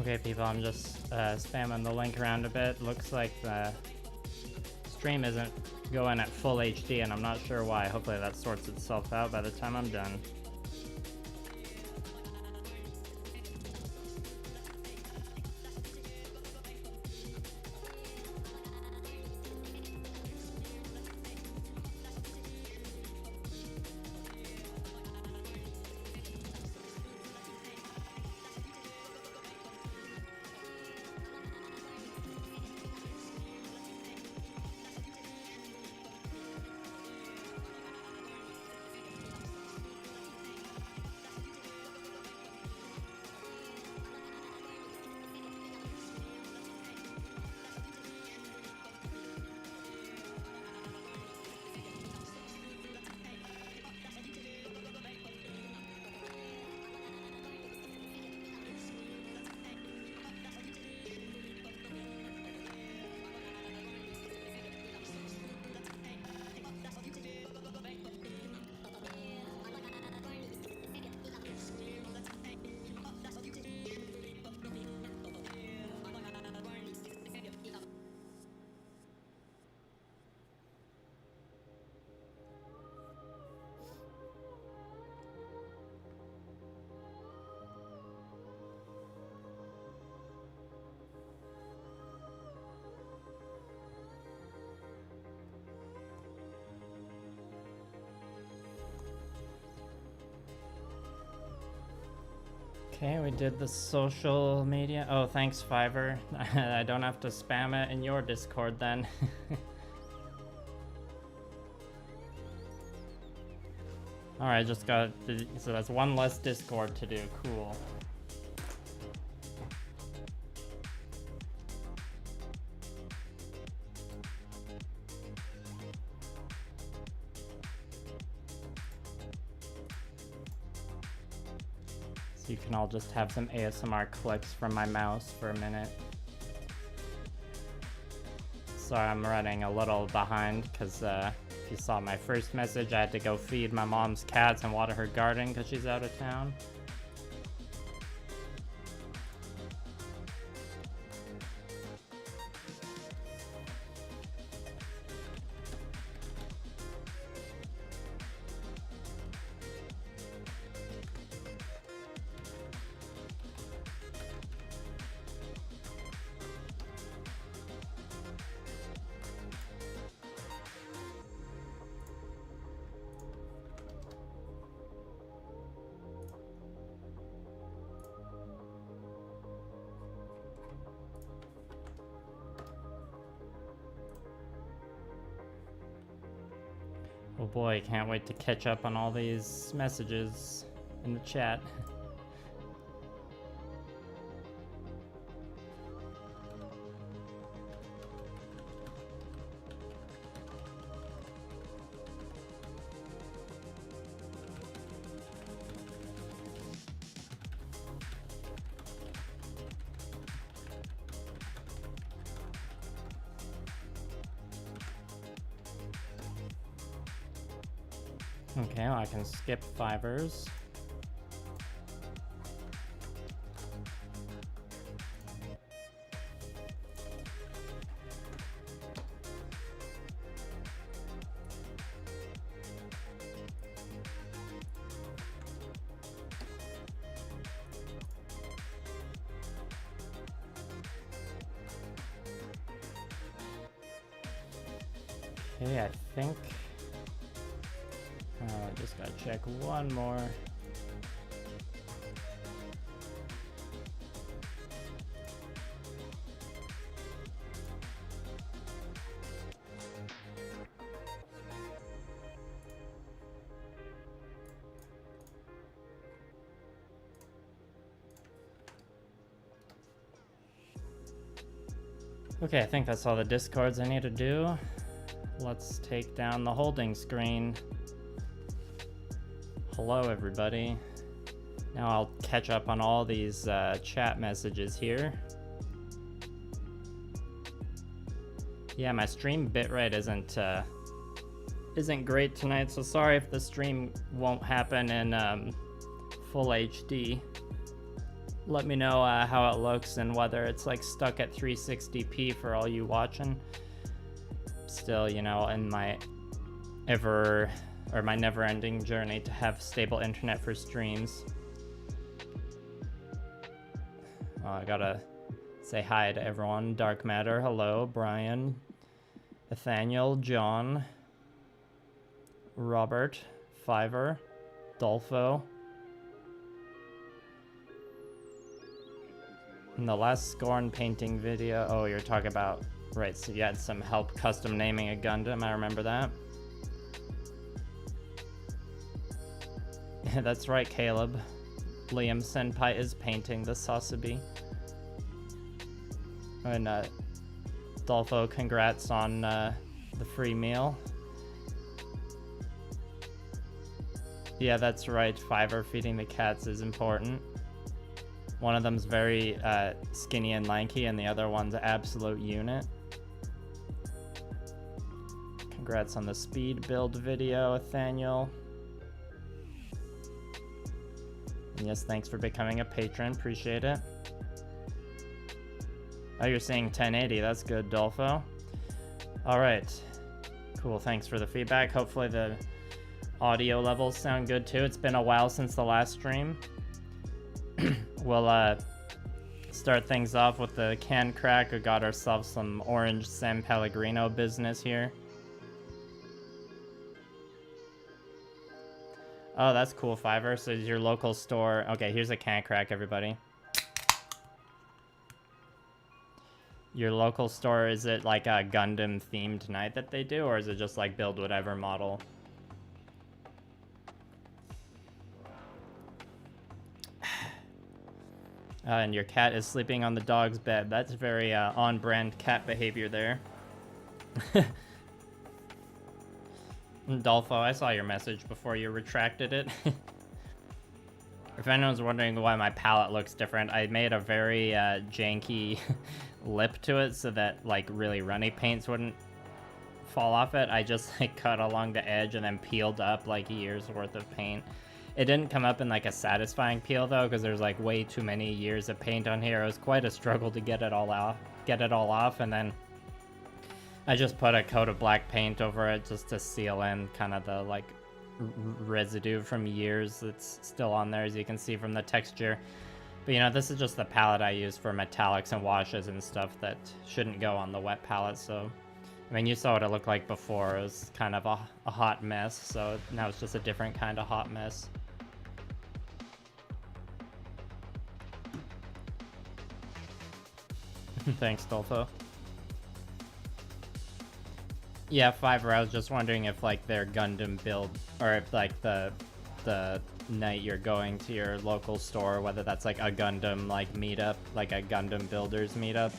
Okay, people, I'm just spamming the link around a bit. Looks like the stream isn't going at full HD, and I'm not sure why. Hopefully that sorts itself out by the time I'm done. Okay, we did the social media. Oh, thanks, Fiverr. I don't have to spam it in your Discord then. Alright, just got... So that's one less Discord to do. Cool. You can all just have some ASMR clicks from my mouse for a minute. Sorry, I'm running a little behind because if you saw my first message, I had to go feed my mom's cats and water her garden because she's out of town. Oh boy, can't wait to catch up on all these messages in the chat. Okay, well, I can skip Fivers. Okay, I think... I just gotta check one more. Okay, I think that's all the discords I need to do. Let's take down the holding screen. Hello, everybody. Now I'll catch up on all these chat messages here. Yeah, my stream bitrate isn't great tonight, so sorry if the stream won't happen in full HD. Let me know how it looks and whether it's like stuck at 360p for all you watching. Still, you know, in my my never-ending journey to have stable internet for streams. I gotta say hi to everyone. Dark Matter, hello. Brian, Nathaniel, John, Robert, Fiverr, Dolfo. In the last Scorn painting video, oh, you're talking about, right, so you had some help custom naming a Gundam, I remember that. That's right, Caleb. Liam Senpai is painting the Sazabi. And Dolfo, congrats on the free meal. Yeah, that's right, Fiverr feeding the cats is important. One of them's very skinny and lanky, and the other one's an absolute unit. Congrats on the speed build video, Nathaniel. And yes, thanks for becoming a patron. Appreciate it. Oh, you're saying 1080. That's good, Dolfo. All right. Cool. Thanks for the feedback. Hopefully the audio levels sound good too. It's been a while since the last stream. We'll start things off with the can crack. We got ourselves some orange San Pellegrino business here. Oh, that's cool, Fiverr. So your local store. Okay, here's a can crack, everybody. Your local store, is it like a Gundam themed night that they do, or is it just like build whatever model? And your cat is sleeping on the dog's bed. That's very on-brand cat behavior there. Dolfo, I saw your message before you retracted it. If anyone's wondering why my palette looks different, I made a very janky lip to it so that like really runny paints wouldn't fall off it. I just like cut along the edge and then peeled up like a year's worth of paint. It didn't come up in like a satisfying peel though, because there's like way too many years of paint on here. It was quite a struggle to get it all off, and then I just put a coat of black paint over it just to seal in kind of the like residue from years that's still on there, as you can see from the texture. But you know, this is just the palette I use for metallics and washes and stuff that shouldn't go on the wet palette. So I mean, you saw what it looked like before. It was kind of a hot mess, so now it's just a different kind of hot mess. Thanks, Dolfo. Yeah, Fiverr, I was just wondering if like their Gundam build, or if like the night you're going to your local store, whether that's like a Gundam like meetup, like a Gundam builders meetup.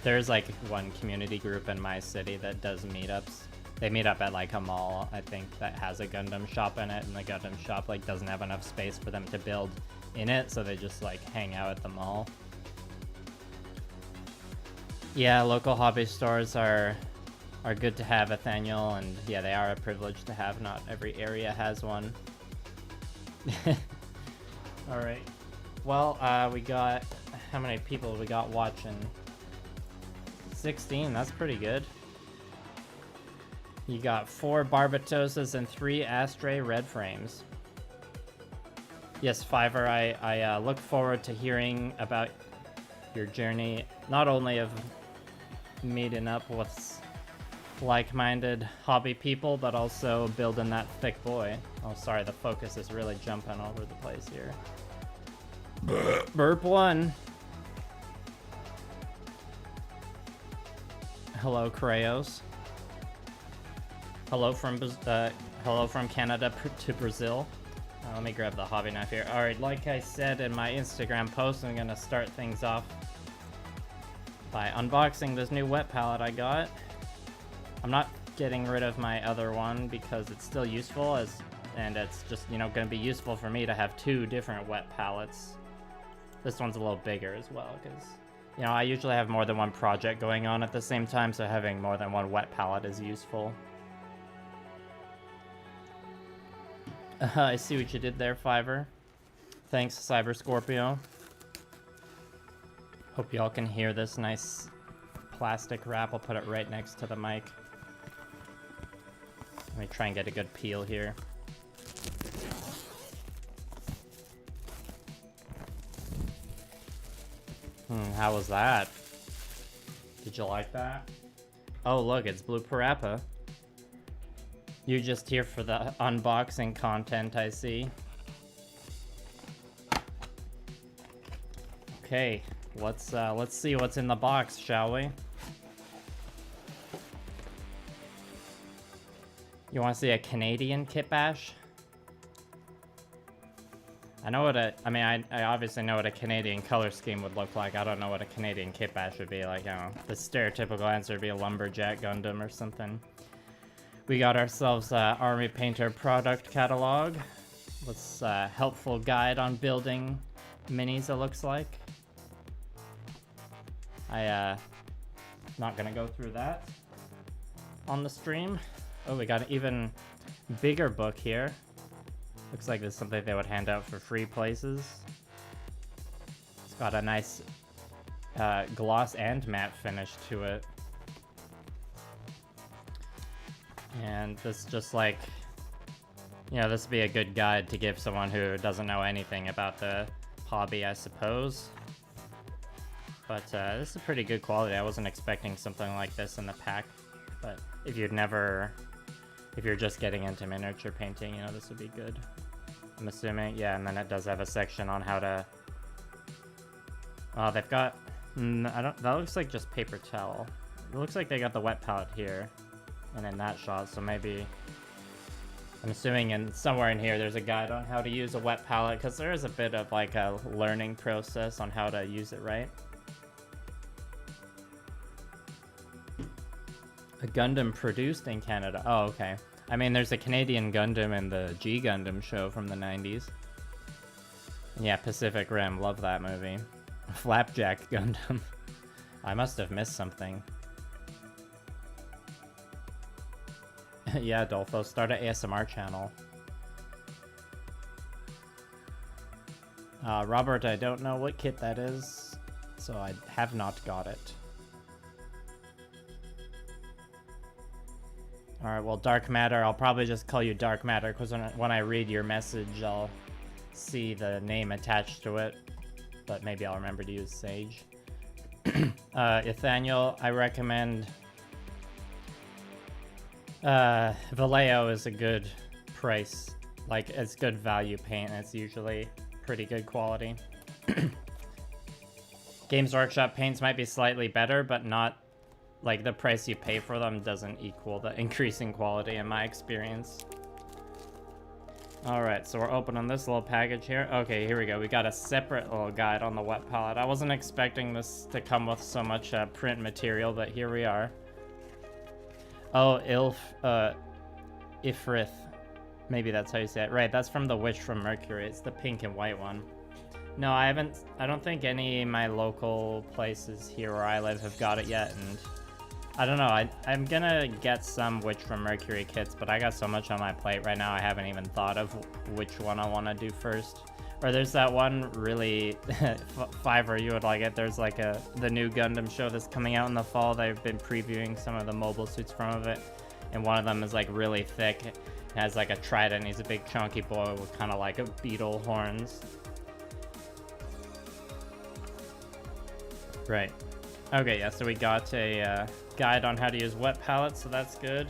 There's like one community group in my city that does meetups. They meet up at like a mall, I think, that has a Gundam shop in it, and the Gundam shop like doesn't have enough space for them to build in it, so they just like hang out at the mall. Yeah, local hobby stores are good to have, Nathaniel, and yeah, they are a privilege to have. Not every area has one. All right. Well, we got, how many people we got watching? 16, that's pretty good. You got 4 Barbatosas and 3 Astray red frames. Yes, Fiverr, I look forward to hearing about your journey, not only of meeting up with like-minded hobby people, but also building that thick boy. Oh, sorry, the focus is really jumping all over the place here. Burp 1. Hello, Crayos. Hello from Canada to Brazil. Let me grab the hobby knife here. All right, like I said in my Instagram post, I'm gonna start things off by unboxing this new wet palette I got. I'm not getting rid of my other one because it's still useful, and it's just, you know, going to be useful for me to have 2 different wet palettes. This one's a little bigger as well because, you know, I usually have more than one project going on at the same time, so having more than one wet palette is useful. I see what you did there, Fiverr. Thanks, Cyber Scorpio. Hope y'all can hear this nice plastic wrap. I'll put it right next to the mic. Let me try and get a good peel here. How was that? Did you like that? Oh, look, it's Blue Parappa. You're just here for the unboxing content, I see. Okay, let's see what's in the box, shall we? You want to see a Canadian Kitbash? I know what I obviously know what a Canadian color scheme would look like. I don't know what a Canadian Kitbash would be like. I don't know. The stereotypical answer would be a lumberjack Gundam or something. We got ourselves a Army Painter product catalog. What's a helpful guide on building minis, it looks like. Not gonna go through that on the stream. Oh, we got an even bigger book here. Looks like this is something they would hand out for free places. It's got a nice gloss and matte finish to it. And this just like, you know, this would be a good guide to give someone who doesn't know anything about the hobby, I suppose. But this is pretty good quality. I wasn't expecting something like this in the pack. But if you're just getting into miniature painting, you know, this would be good. I'm assuming, yeah, and then it does have a section on how to... Oh, they've got... that looks like just paper towel. It looks like they got the wet palette here, and in that shot, so maybe... I'm assuming somewhere in here there's a guide on how to use a wet palette, because there is a bit of like a learning process on how to use it right. A Gundam produced in Canada. Oh, okay. I mean, there's a Canadian Gundam in the G Gundam show from the 90s. Yeah, Pacific Rim. Love that movie. Flapjack Gundam. I must have missed something. Yeah, Adolfo, start an ASMR channel. Robert, I don't know what kit that is, so I have not got it. Alright, well, Dark Matter, I'll probably just call you Dark Matter, because when I read your message, I'll see the name attached to it. But maybe I'll remember to use Sage. Nathaniel, I recommend... Vallejo is a good price. Like, it's good value paint, and it's usually pretty good quality. Games Workshop paints might be slightly better, but not... Like, the price you pay for them doesn't equal the increase in quality in my experience. Alright, so we're opening this little package here. Okay, here we go. We got a separate little guide on the wet palette. I wasn't expecting this to come with so much print material, but here we are. Oh, Ifrith. Maybe that's how you say it. Right, that's from The Witch from Mercury. It's the pink and white one. No, I don't think any of my local places here where I live have got it yet, and... I don't know, I'm gonna get some Witch from Mercury kits, but I got so much on my plate right now I haven't even thought of which one I want to do first. Or there's that one really, Fiverr, you would like it, there's like the new Gundam show that's coming out in the fall. They've been previewing some of the mobile suits from it, and one of them is like really thick. It has like a trident, he's a big chunky boy with kind of like a beetle horns. Right. Okay, yeah, so we got a guide on how to use wet palettes, so that's good.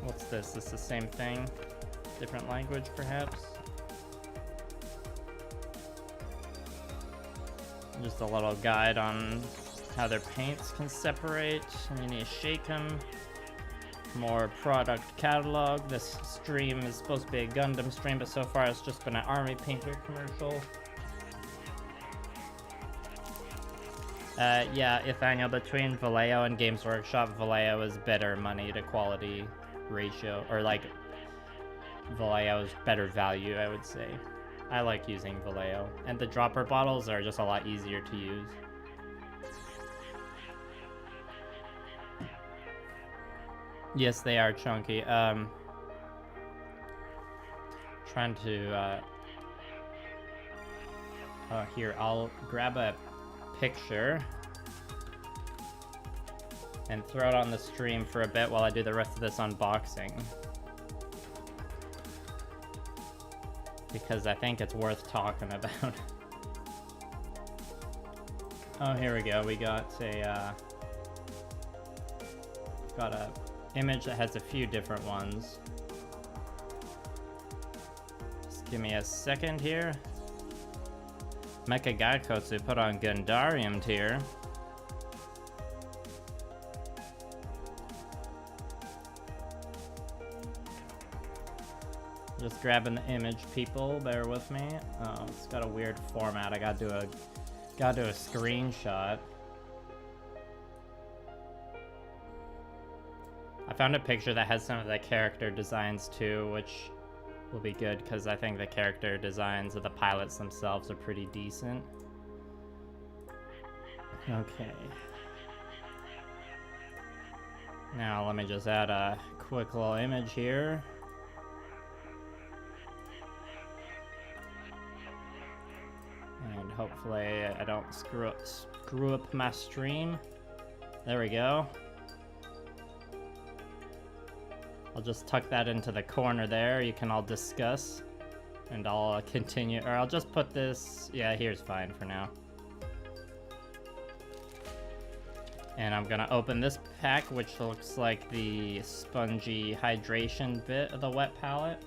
What's this? This is the same thing? Different language, perhaps? Just a little guide on how their paints can separate. And you need to shake them. More product catalog. This stream is supposed to be a Gundam stream, but so far it's just been an Army Painter commercial. Yeah, Nathaniel, between Vallejo and Games Workshop, Vallejo is better money to quality ratio, or like, Vallejo is better value, I would say. I like using Vallejo, and the dropper bottles are just a lot easier to use. Yes, they are chunky. Trying to, here, I'll grab a picture and throw it on the stream for a bit while I do the rest of this unboxing. Because I think it's worth talking about. Oh, here we go. We got a image that has a few different ones. Just give me a second here. Mecha Gaikotsu put on Gundarium tier. Just grabbing the image, people. Bear with me. Oh, it's got a weird format. I gotta do a screenshot. I found a picture that has some of the character designs too, which will be good because I think the character designs of the pilots themselves are pretty decent. Okay. Now let me just add a quick little image here. And hopefully I don't screw up my stream. There we go. I'll just tuck that into the corner there. You can all discuss. And I'll continue, or I'll just put this, yeah, here's fine for now. And I'm gonna open this pack, which looks like the spongy hydration bit of the wet palette.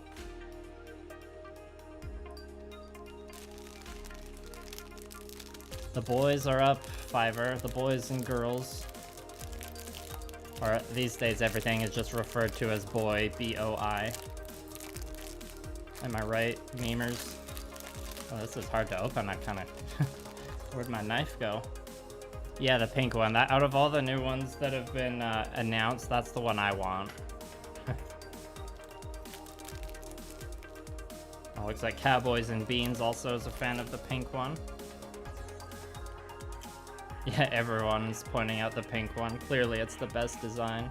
The boys are up, Fiverr, the boys and girls. Or these days everything is just referred to as boy, B-O-I. Am I right, memers? Oh, this is hard to open, I kinda... Where'd my knife go? Yeah, the pink one. That, out of all the new ones that have been announced, that's the one I want. Oh, looks like Cowboys and Beans also is a fan of the pink one. Yeah, everyone's pointing out the pink one. Clearly, it's the best design.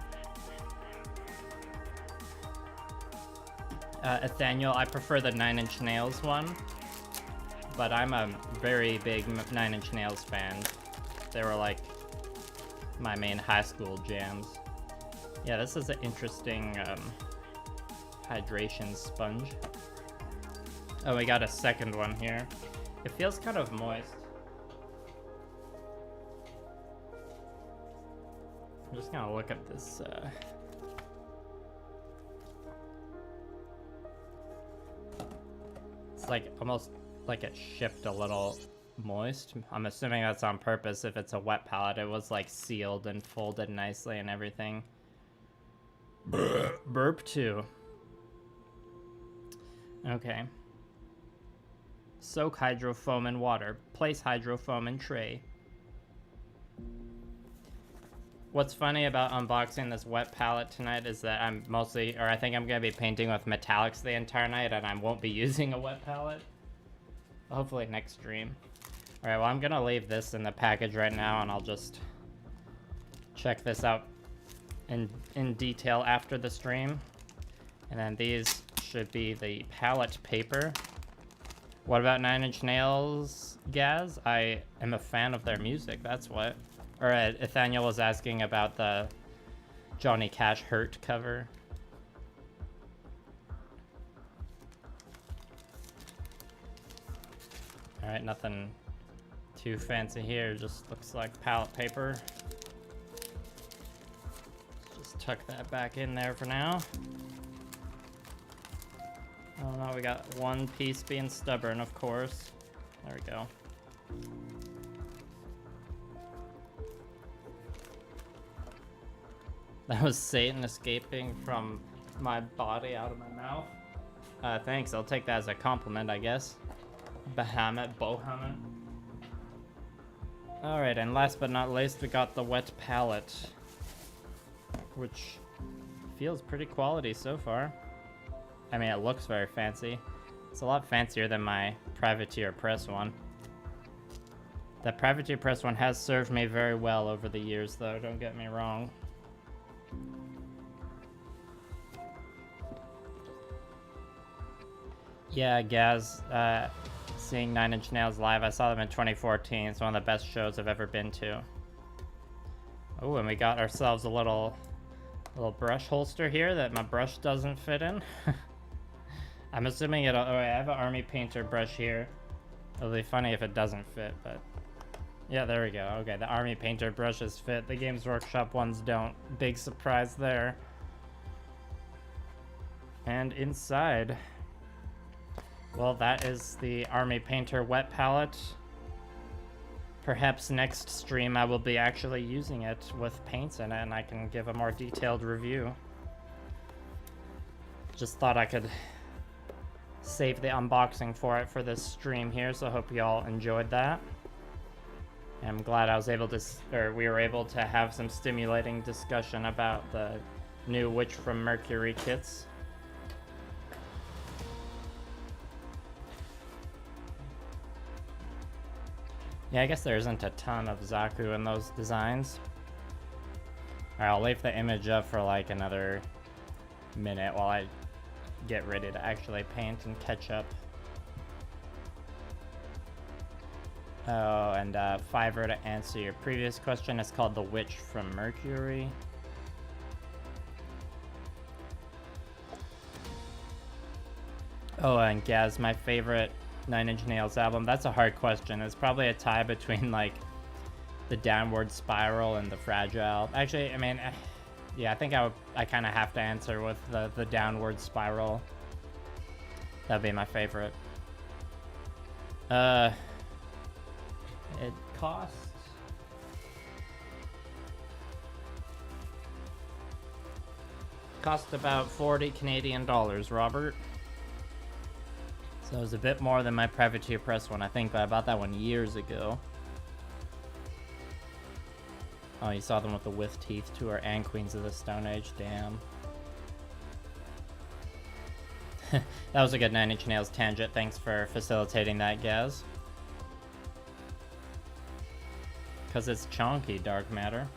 Nathaniel, I prefer the 9 Inch Nails one, but I'm a very big 9 Inch Nails fan. They were like my main high school jams. Yeah, this is an interesting hydration sponge. Oh, we got a second one here. It feels kind of moist. I'm just gonna look at this. It's like almost like it shipped a little moist. I'm assuming that's on purpose. If it's a wet palette, it was like sealed and folded nicely and everything. Burp too. Okay. Soak hydrofoam in water. Place hydrofoam in tray. What's funny about unboxing this wet palette tonight is that I'm mostly, or I think I'm going to be painting with metallics the entire night and I won't be using a wet palette. Hopefully next stream. Alright, well I'm going to leave this in the package right now and I'll just check this out in detail after the stream. And then these should be the palette paper. What about 9 Inch Nails, Gaz? I am a fan of their music, that's what. Or Nathaniel was asking about the Johnny Cash Hurt cover. Alright, nothing too fancy here, just looks like palette paper. Just tuck that back in there for now. Oh no, we got one piece being stubborn, of course. There we go. That was Satan escaping from my body out of my mouth. Thanks, I'll take that as a compliment, I guess. Bahamut, Bohamut. Alright, and last but not least, we got the wet palette. Which feels pretty quality so far. I mean, it looks very fancy. It's a lot fancier than my Privateer Press one. The Privateer Press one has served me very well over the years, though, don't get me wrong. Yeah, Gaz, seeing Nine Inch Nails live. I saw them in 2014. It's one of the best shows I've ever been to. Oh, and we got ourselves a little brush holster here that my brush doesn't fit in. I'm assuming it'll... Oh, I have an army painter brush here. It'll be funny if it doesn't fit, but... Yeah, there we go. Okay, the army painter brushes fit. The Games Workshop ones don't. Big surprise there. And inside... Well, that is the army painter wet palette. Perhaps next stream I will be actually using it with paints in it and I can give a more detailed review. Just thought I could save the unboxing for it for this stream here, so I hope you all enjoyed that. And I'm glad I was able to, or we were able to have some stimulating discussion about the new Witch from Mercury kits. Yeah, I guess there isn't a ton of Zaku in those designs. Alright, I'll leave the image up for like another minute while I get ready to actually paint and catch up. Oh, and Fiverr, to answer your previous question, it's called The Witch from Mercury. Oh, and Gaz, my favorite Nine Inch Nails album. That's a hard question. It's probably a tie between like the Downward Spiral and the Fragile. Actually, I mean, yeah, I think I kind of have to answer with the Downward Spiral. That'd be my favorite. It cost about 40 Canadian dollars, Robert. So it was a bit more than my Privateer Press one, I think, but I bought that one years ago. Oh, you saw them with the With Teeth tour and Queens of the Stone Age, damn. That was a good Nine Inch Nails tangent, thanks for facilitating that, Gaz. Because it's chunky, Dark Matter.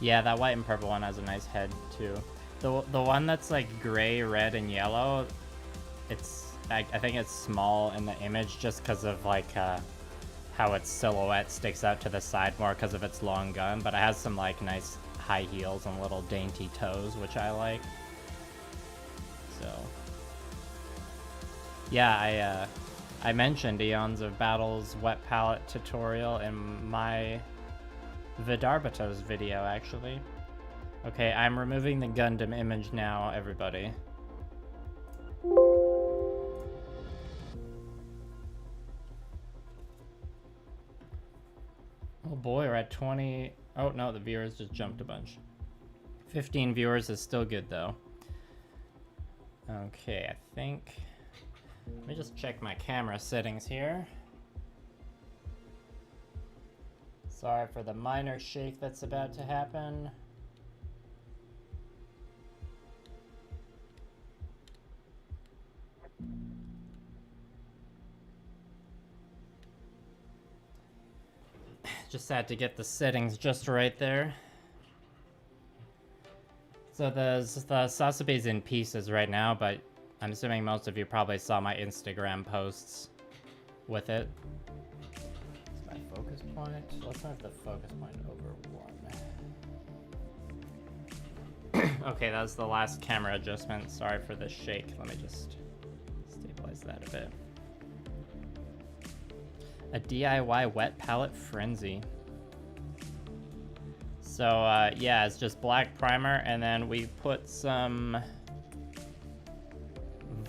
Yeah, that white and purple one has a nice head too. The one that's like gray, red, and yellow, it's I think it's small in the image just because of like how its silhouette sticks out to the side more because of its long gun, but it has some like nice high heels and little dainty toes, which I like. So yeah, I mentioned Eons of Battle's wet palette tutorial in my Vidarbato's video, actually. Okay, I'm removing the Gundam image now, everybody. Oh boy, we're at 20... Oh no, the viewers just jumped a bunch. 15 viewers is still good, though. Okay, I think... Let me just check my camera settings here. Sorry for the minor shake that's about to happen. Just had to get the settings just right there. So the Sazabi's in pieces right now, but I'm assuming most of you probably saw my Instagram posts with it. Focus point. Let's have the focus point over 1. Okay, that was the last camera adjustment. Sorry for the shake. Let me just stabilize that a bit. A DIY wet palette frenzy. So yeah, it's just black primer, and then we put some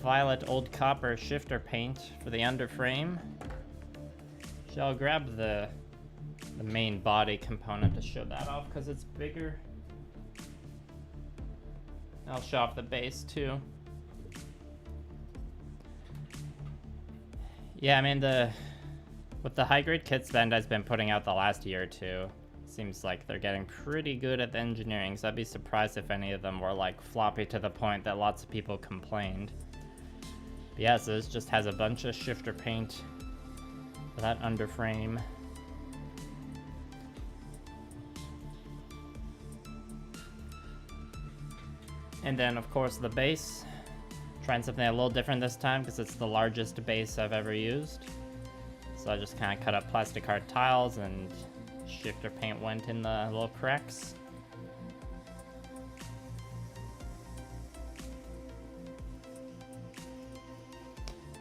violet old copper shifter paint for the underframe. I'll grab the main body component to show that off because it's bigger. I'll show off the base too. Yeah, I mean with the high grade kits Bandai's been putting out the last year or two, seems like they're getting pretty good at the engineering, so I'd be surprised if any of them were like floppy to the point that lots of people complained. But yeah, so this just has a bunch of shifter paint for that underframe. And then, of course, the base. Trying something a little different this time because it's the largest base I've ever used. So I just kind of cut up plastic hard tiles and shifter paint went in the little cracks.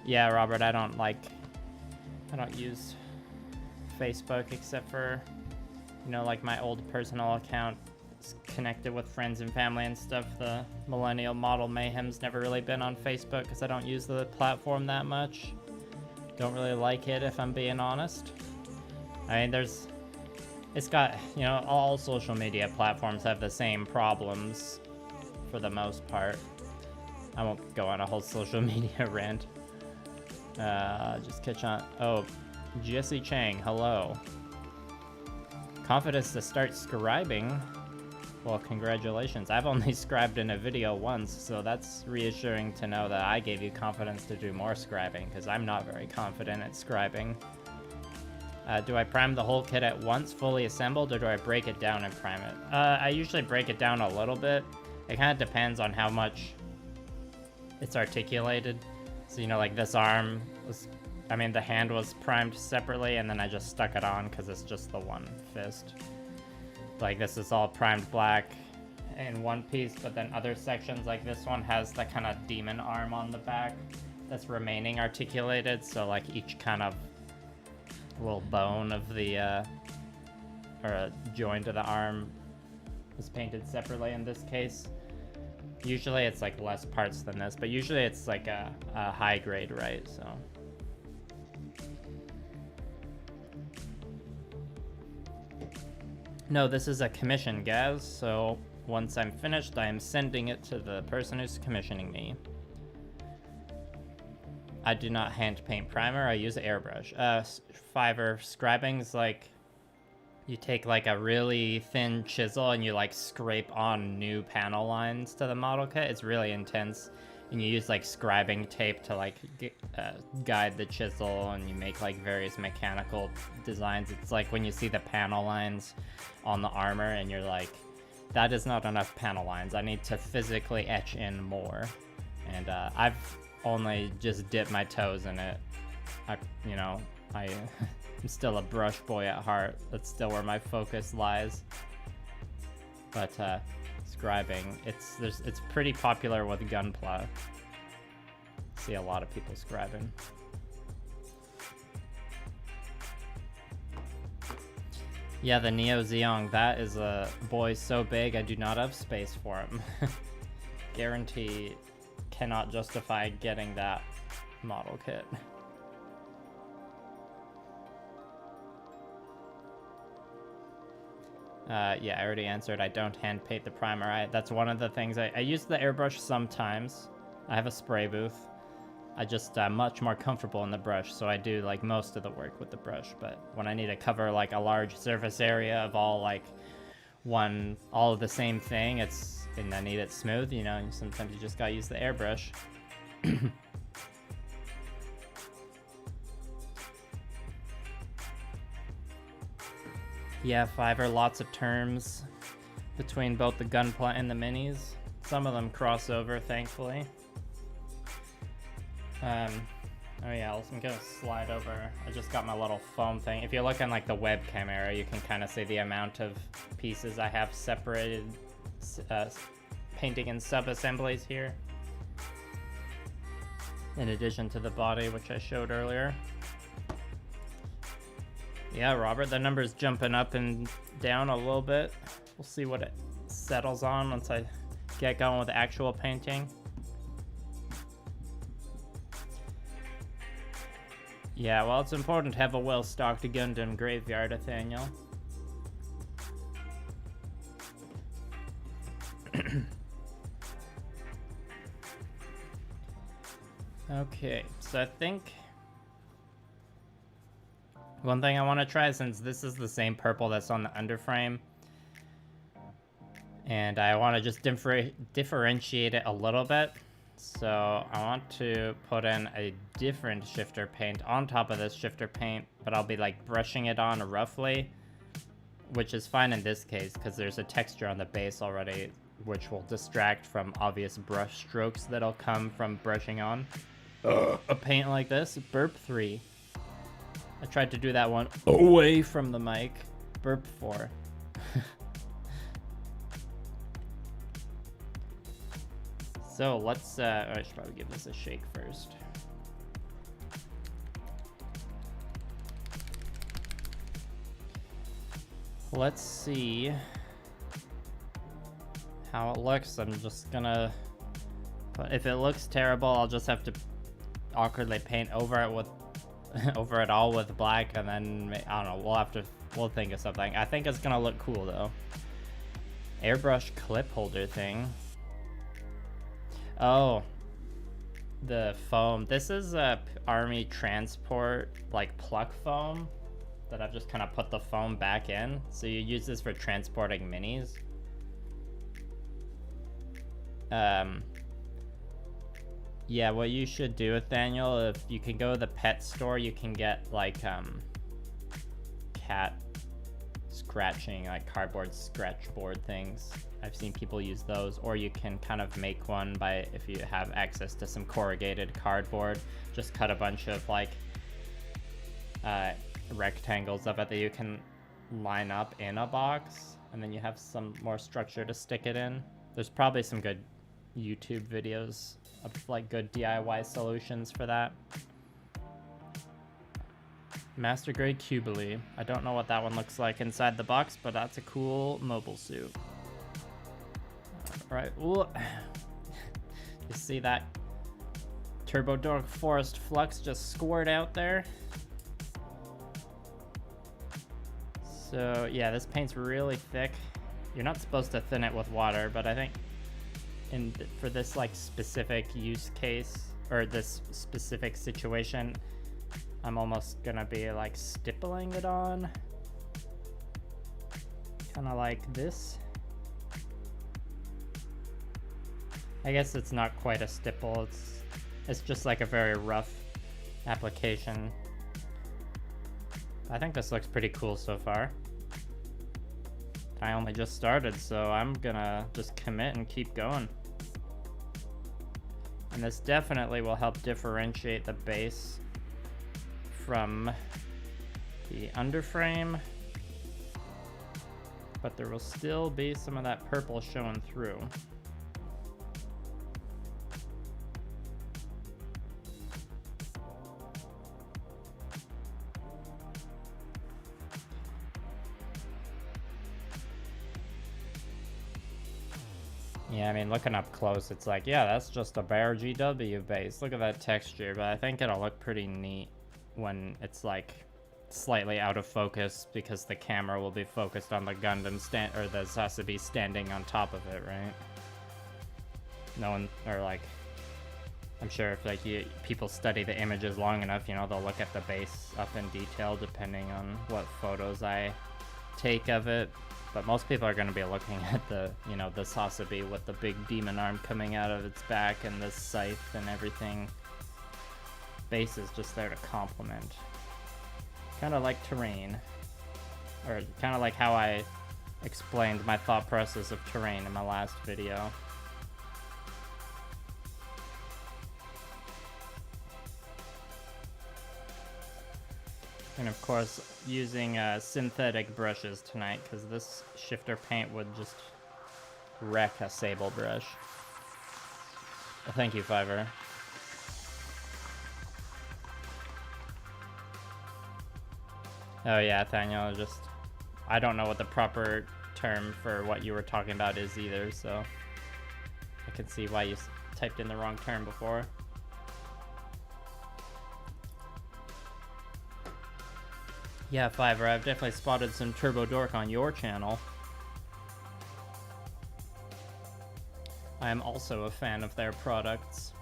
Yeah, Robert, I don't use Facebook except for, you know, like my old personal account is connected with friends and family and stuff. The Millennial Model Mayhem's never really been on Facebook because I don't use the platform that much. Don't really like it, if I'm being honest. I mean, it's got, you know, all social media platforms have the same problems for the most part. I won't go on a whole social media rant. Just catch on. Oh, Jesse Chang, hello. Confidence to start scribing. Well, congratulations. I've only scribed in a video once, so that's reassuring to know that I gave you confidence to do more scribing, because I'm not very confident at scribing. Do I prime the whole kit at once, fully assembled, or do I break it down and prime it? I usually break it down a little bit. It kind of depends on how much it's articulated. So, you know, like this arm was, I mean, the hand was primed separately, and then I just stuck it on because it's just the one fist. Like, this is all primed black in one piece, but then other sections, like this one, has that kind of demon arm on the back that's remaining articulated. So, like, each kind of little bone of the, or a joint of the arm is painted separately in this case. Usually it's like less parts than this, but usually it's like a high grade, right? So. No, this is a commission, Gaz, so once I'm finished, I am sending it to the person who's commissioning me. I do not hand paint primer, I use airbrush. Fiverr scribing's like, you take like a really thin chisel and you like scrape on new panel lines to the model kit. It's really intense. And you use like scribing tape to like guide the chisel, and you make like various mechanical designs. It's like when you see the panel lines on the armor and you're like, that is not enough panel lines. I need to physically etch in more. And I've only just dipped my toes in it. I'm still a brush boy at heart. That's still where my focus lies. But scribing, it's pretty popular with Gunpla. See a lot of people scribing. Yeah, the Neo Zeong, that is a boy so big I do not have space for him. Guarantee cannot justify getting that model kit. Yeah, I already answered. I don't hand paint the primer. That's one of the things. I use the airbrush sometimes. I have a spray booth. I just much more comfortable in the brush, so I do like most of the work with the brush. But when I need to cover like a large surface area of all of the same thing, and I need it smooth, you know, and sometimes you just gotta use the airbrush. Yeah, Fiverr, lots of terms between both the Gunpla and the minis. Some of them cross over, thankfully. Oh yeah, I'm gonna slide over. I just got my little foam thing. If you look in like the webcam area, you can kind of see the amount of pieces I have separated, painting and sub-assemblies here. In addition to the body, which I showed earlier. Yeah, Robert, the number's jumping up and down a little bit. We'll see what it settles on once I get going with the actual painting. Yeah, well, it's important to have a well-stocked Gundam graveyard, Nathaniel. Okay, so I think one thing I want to try, since this is the same purple that's on the underframe, and I want to just differentiate it a little bit, so I want to put in a different shifter paint on top of this shifter paint, but I'll be like brushing it on roughly, which is fine in this case because there's a texture on the base already, which will distract from obvious brush strokes that'll come from brushing on a paint like this. Burp 3. I tried to do that one away from the mic. Burp 4. So let's, I should probably give this a shake first. Let's see how it looks. I'm just gonna, if it looks terrible, I'll just have to awkwardly paint over it with, over it all with black, and then, I don't know, we'll think of something. I think it's gonna look cool though. Airbrush clip holder thing. Oh, the foam. This is a army transport, like pluck foam that I've just kind of put the foam back in. So you use this for transporting minis. Yeah, what you should do with Daniel, if you can go to the pet store, you can get like cat scratching, like cardboard scratch board things. I've seen people use those, or you can kind of make one by, if you have access to some corrugated cardboard, just cut a bunch of like rectangles of it that you can line up in a box, and then you have some more structure to stick it in. There's probably some good YouTube videos of like good DIY solutions for that. Master grade Cubely. I don't know what that one looks like inside the box, but that's a cool mobile suit. Right, ooh. You see that Turbo Dork Forest Flux just squirt out there? So yeah, this paint's really thick. You're not supposed to thin it with water, but I think for this like specific use case, or this specific situation, I'm almost gonna be like stippling it on. Kind of like this. I guess it's not quite a stipple, it's just like a very rough application. I think this looks pretty cool so far. I only just started, so I'm gonna just commit and keep going. And this definitely will help differentiate the base from the underframe, but there will still be some of that purple showing through. Yeah, I mean, looking up close, it's like, yeah, that's just a bare GW base. Look at that texture, but I think it'll look pretty neat when it's like slightly out of focus, because the camera will be focused on the Gundam or the Sazabi standing on top of it, right? No one, or like, I'm sure if like people study the images long enough, you know, they'll look at the base up in detail depending on what photos I take of it. But most people are going to be looking at the, you know, the Sazabi with the big demon arm coming out of its back and the scythe and everything. Base is just there to complement. Kind of like terrain. Or kind of like how I explained my thought process of terrain in my last video. And of course, using synthetic brushes tonight, because this shifter paint would just wreck a sable brush. Well, thank you, Fiverr. Oh yeah, Daniel, I don't know what the proper term for what you were talking about is either, so I can see why you typed in the wrong term before. Yeah, Fiverr, I've definitely spotted some Turbo Dork on your channel. I am also a fan of their products.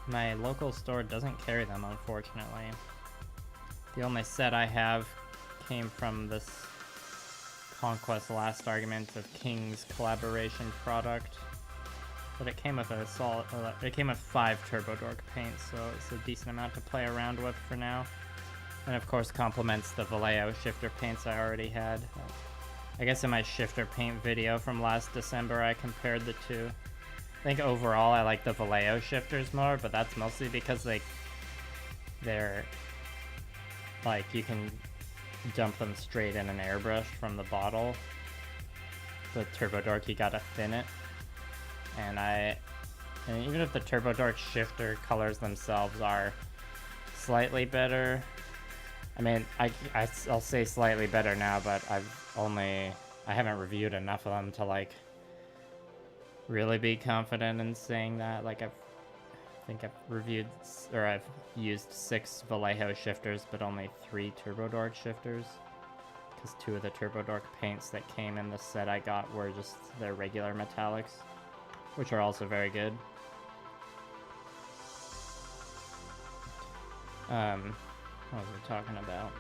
My local store doesn't carry them, unfortunately. The only set I have came from this Conquest Last Argument of King's collaboration product. But it came with it came with 5 Turbo Dork paints, so it's a decent amount to play around with for now. And of course complements the Vallejo shifter paints I already had. I guess in my shifter paint video from last December I compared the two. I think overall I like the Vallejo shifters more, but that's mostly because they're like you can dump them straight in an airbrush from the bottle. The Turbo Dork, you gotta thin it. And even if the Turbo Dork shifter colors themselves are slightly better, I mean, I'll say slightly better now, but I haven't reviewed enough of them to like really be confident in saying that. Like I think I've used 6 Vallejo shifters, but only 3 Turbo Dork shifters. Because 2 of the Turbo Dork paints that came in the set I got were just their regular metallics, which are also very good. What was I talking about?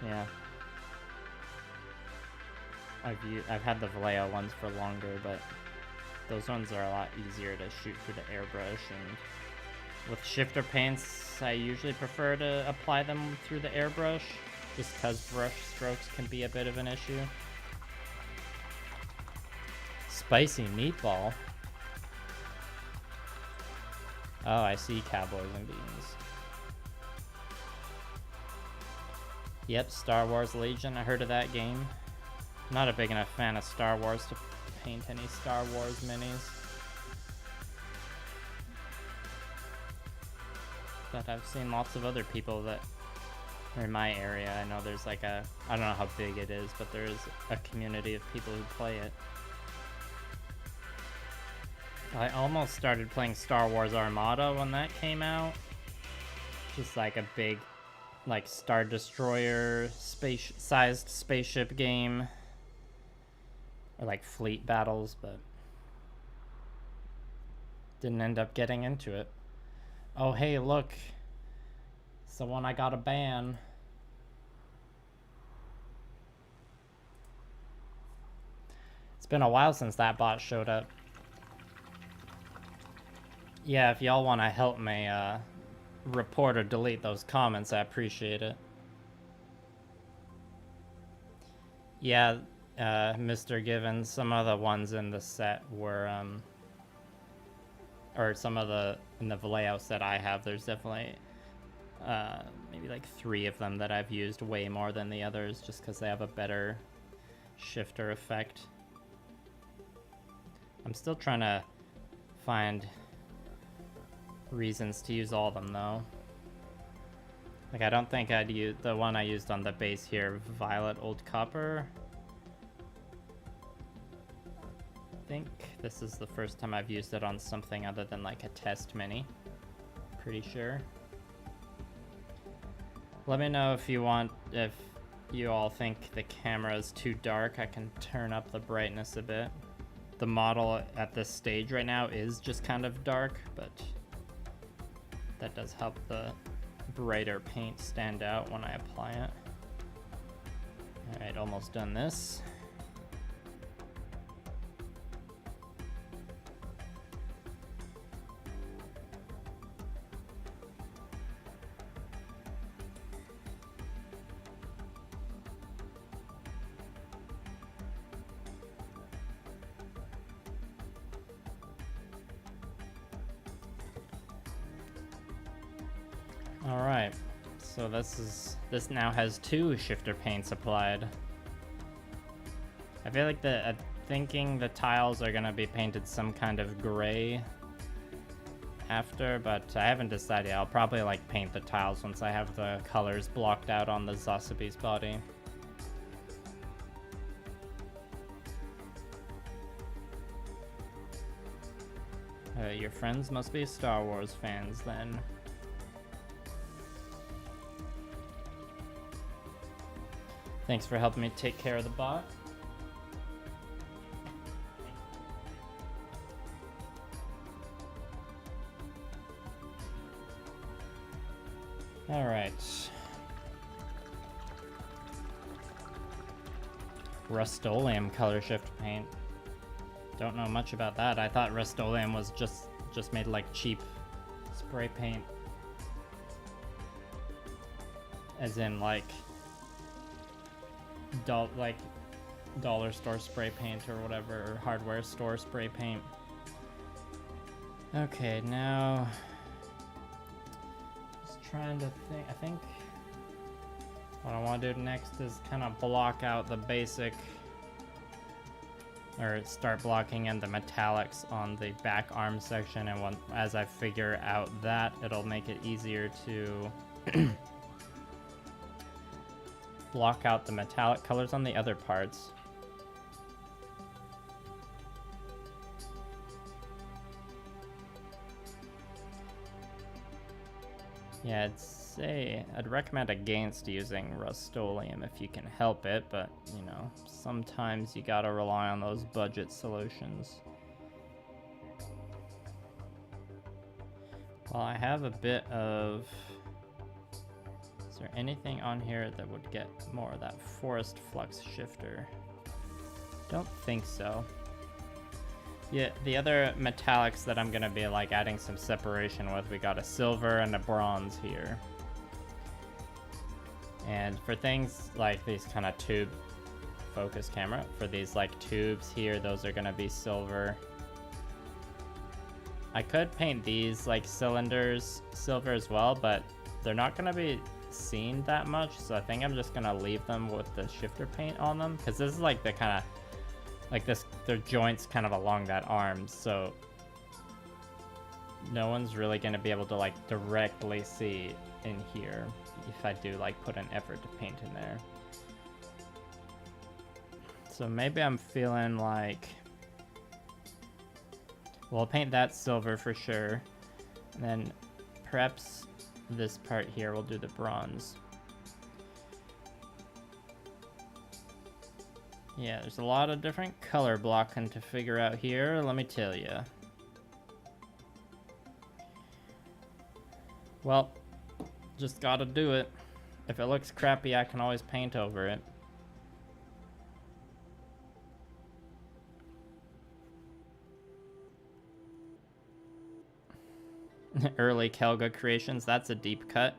Yeah. I've had the Vallejo ones for longer, but those ones are a lot easier to shoot through the airbrush, and with shifter paints, I usually prefer to apply them through the airbrush, just because brush strokes can be a bit of an issue. Spicy meatball? Oh, I see cowboys and beans. Yep, Star Wars Legion, I heard of that game. Not a big enough fan of Star Wars to paint any Star Wars minis. But I've seen lots of other people that are in my area. I know there's like I don't know how big it is, but there is a community of people who play it. I almost started playing Star Wars Armada when that came out. Just like a big, like, Star Destroyer sized spaceship game. Or like fleet battles, but didn't end up getting into it. Oh hey, look. It's the one I got a ban. It's been a while since that bot showed up. Yeah, if y'all want to help me report or delete those comments, I appreciate it. Yeah, Mr. Given, some of the ones in the set were, or some of in the Vallejo set I have, there's definitely maybe like 3 of them that I've used way more than the others, just because they have a better shifter effect. I'm still trying to find reasons to use all of them though. Like I don't think I'd use the one I used on the base here, Violet Old Copper. I think this is the first time I've used it on something other than like a test mini. Pretty sure. Let me know if you all think the camera is too dark. I can turn up the brightness a bit. The model at this stage right now is just kind of dark, but that does help the brighter paint stand out when I apply it. Alright, almost done this. Alright, so this now has 2 shifter paints applied. I feel like I'm thinking the tiles are gonna be painted some kind of gray after, but I haven't decided. I'll probably like paint the tiles once I have the colors blocked out on the Sazabi's body. Your friends must be Star Wars fans then. Thanks for helping me take care of the bot. All right. Rust-Oleum color shift paint. Don't know much about that. I thought Rust-Oleum was just made like cheap spray paint. as in like dollar store spray paint or whatever, or hardware store spray paint. Okay, now just trying to think. I think what I want to do next is kind of block out the basic, or start blocking in the metallics on the back arm section, and as I figure out that, it'll make it easier to block out the metallic colors on the other parts. Yeah, I'd recommend against using Rust-Oleum if you can help it, but, you know, sometimes you gotta rely on those budget solutions. Well, I have a bit of... Is there anything on here that would get more of that forest flux shifter? Don't think so. Yeah, the other metallics that I'm gonna be like adding some separation with, we got a silver and a bronze here. And for things like these kind of tube focus camera, for these like tubes here, those are gonna be silver. I could paint these like cylinders silver as well, but they're not gonna be seen that much, so I think I'm just gonna leave them with the shifter paint on them, because this is like the kind of like this, their joints kind of along that arm, so no one's really gonna be able to like directly see in here if I do like put an effort to paint in there. So maybe I'm feeling like, we'll paint that silver for sure, and then perhaps this part here we'll do the bronze. Yeah, there's a lot of different color blocking to figure out here, let me tell you. Well, just gotta do it. If it looks crappy, I can always paint over it. Early Kelga creations, that's a deep cut.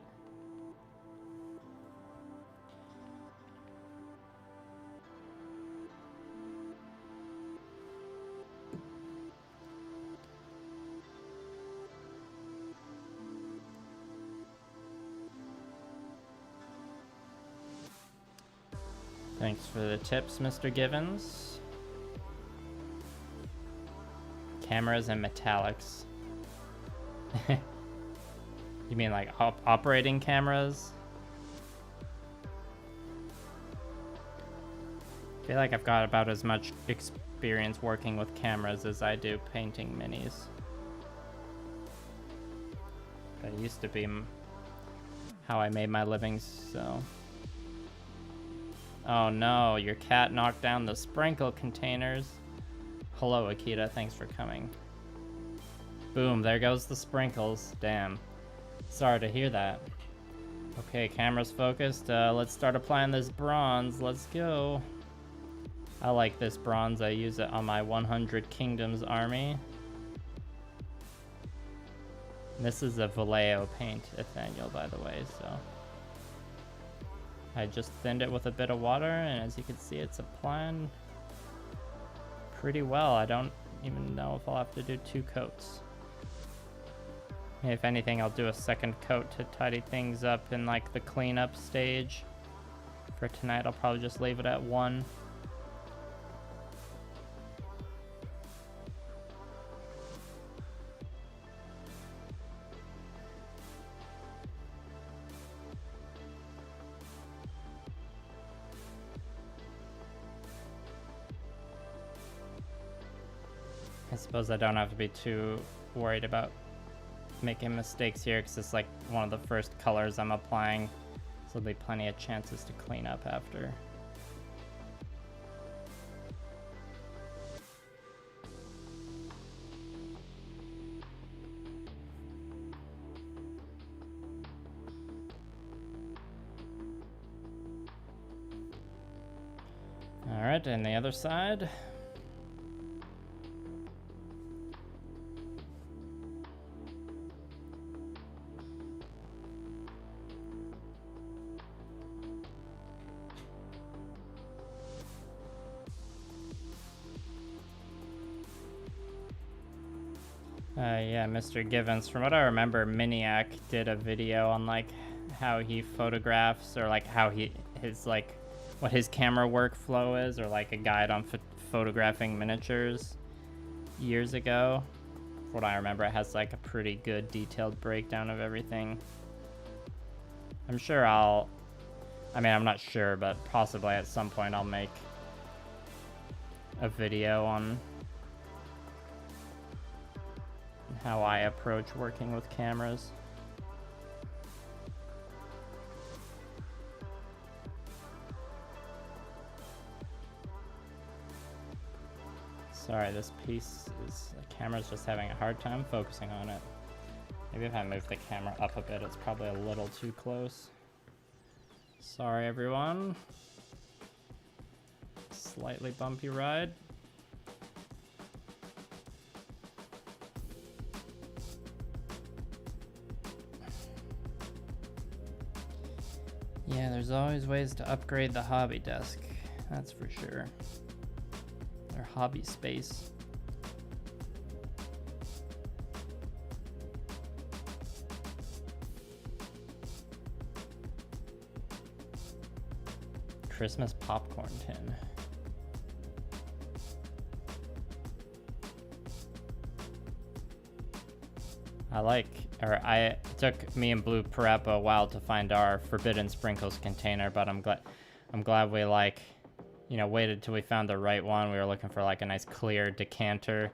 Thanks for the tips, Mr. Givens. Cameras and metallics. You mean like operating cameras? I feel like I've got about as much experience working with cameras as I do painting minis. That used to be how I made my living, so... Oh no, your cat knocked down the sprinkle containers. Hello, Akita, thanks for coming. Boom, there goes the sprinkles. Damn. Sorry to hear that. Okay, camera's focused. Let's start applying this bronze. Let's go. I like this bronze. I use it on my 100 Kingdoms army. This is a Vallejo paint, Nathaniel, by the way, so... I just thinned it with a bit of water, and as you can see, it's applying pretty well. I don't even know if I'll have to do 2 coats. If anything, I'll do a second coat to tidy things up in like the cleanup stage. For tonight, I'll probably just leave it at 1. I suppose I don't have to be too worried about making mistakes here, because it's like one of the first colors I'm applying, so there'll be plenty of chances to clean up after. Alright, and the other side. Yeah, Mr. Givens. From what I remember, Miniac did a video on like how he photographs, or like how his like what his camera workflow is, or like a guide on photographing miniatures years ago. From what I remember, it has like a pretty good detailed breakdown of everything. I'm sure I'm not sure, but possibly at some point I'll make a video on how I approach working with cameras. Sorry, this piece the camera's just having a hard time focusing on it. Maybe if I move the camera up a bit, it's probably a little too close. Sorry, everyone. Slightly bumpy ride. Yeah, there's always ways to upgrade the hobby desk, that's for sure. Their hobby space. Christmas popcorn tin. It took me and Blue Parappa a while to find our Forbidden Sprinkles container, but I'm glad we waited till we found the right one. We were looking for like a nice clear decanter,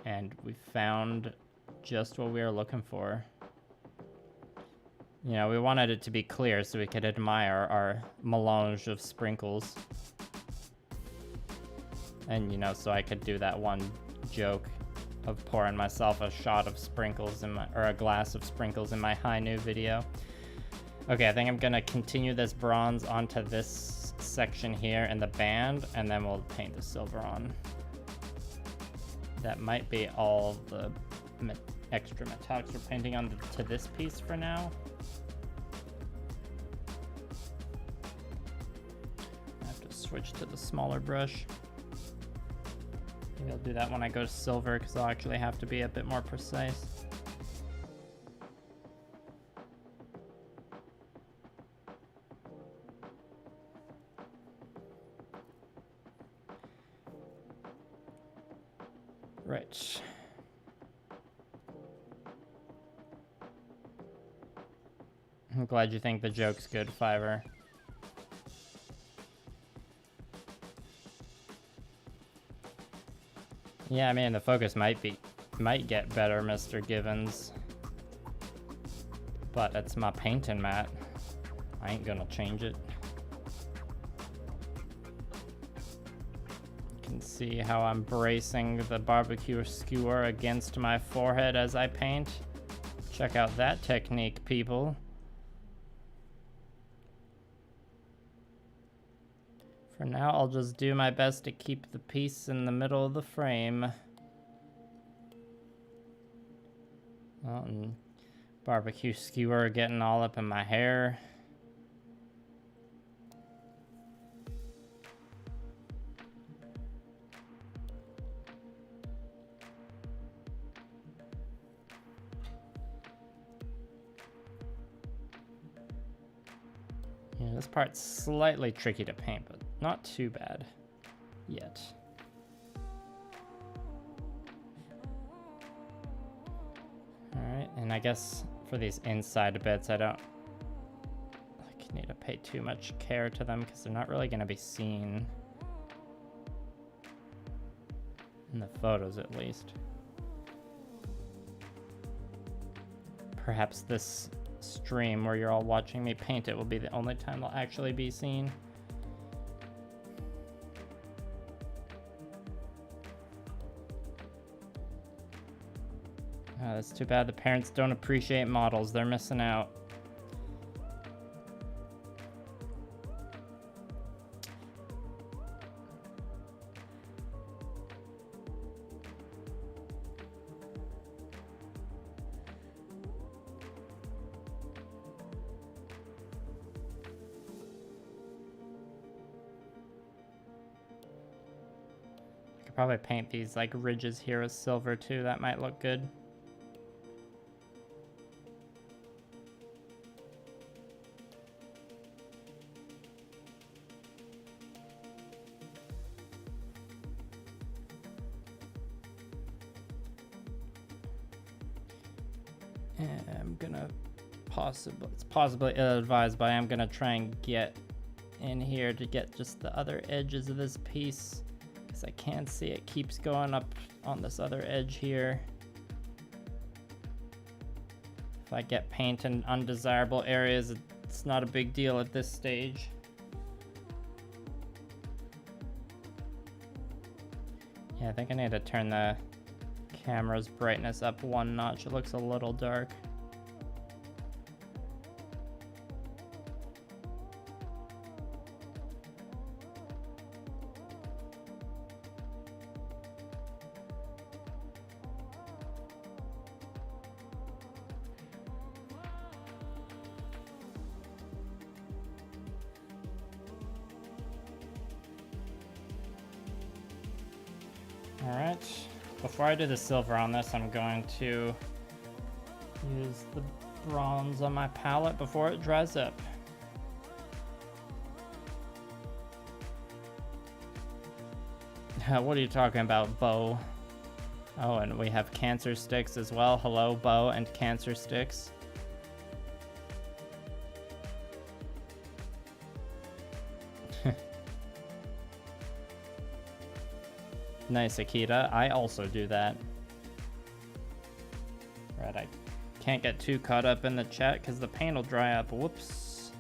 and we found just what we were looking for. You know, we wanted it to be clear so we could admire our melange of sprinkles. And, so I could do that one joke of pouring myself a shot of sprinkles or a glass of sprinkles in my high noon video. Okay, I think I'm gonna continue this bronze onto this section here in the band, and then we'll paint the silver on. That might be all the extra metallics we're painting on to this piece for now. I have to switch to the smaller brush. Maybe I'll do that when I go to silver, because I'll actually have to be a bit more precise. Right. I'm glad you think the joke's good, Fiverr. Yeah, I mean, the focus might get better, Mr. Givens. But it's my painting, Matt. I ain't gonna change it. You can see how I'm bracing the barbecue skewer against my forehead as I paint. Check out that technique, people. For now, I'll just do my best to keep the piece in the middle of the frame. Oh, and barbecue skewer getting all up in my hair. Yeah, this part's slightly tricky to paint, but not too bad yet. Alright, and I guess for these inside bits, I don't need to pay too much care to them because they're not really going to be seen in the photos, at least. Perhaps this stream where you're all watching me paint it will be the only time they'll actually be seen. Oh, that's too bad the parents don't appreciate models. They're missing out. Could probably paint these like ridges here with silver too. That might look good. I'm gonna it's possibly ill-advised, but I am gonna try and get in here to get just the other edges of this piece, because I can see it keeps going up on this other edge here. If I get paint in undesirable areas, it's not a big deal at this stage. Yeah, I think I need to turn the camera's brightness up one notch. It looks a little dark. Alright, before I do the silver on this, I'm going to use the bronze on my palette before it dries up. What are you talking about, Bo? Oh, and we have cancer sticks as well. Hello, Bo and cancer sticks. Nice, Akita. I also do that. Right, I can't get too caught up in the chat because the paint will dry up. Whoops.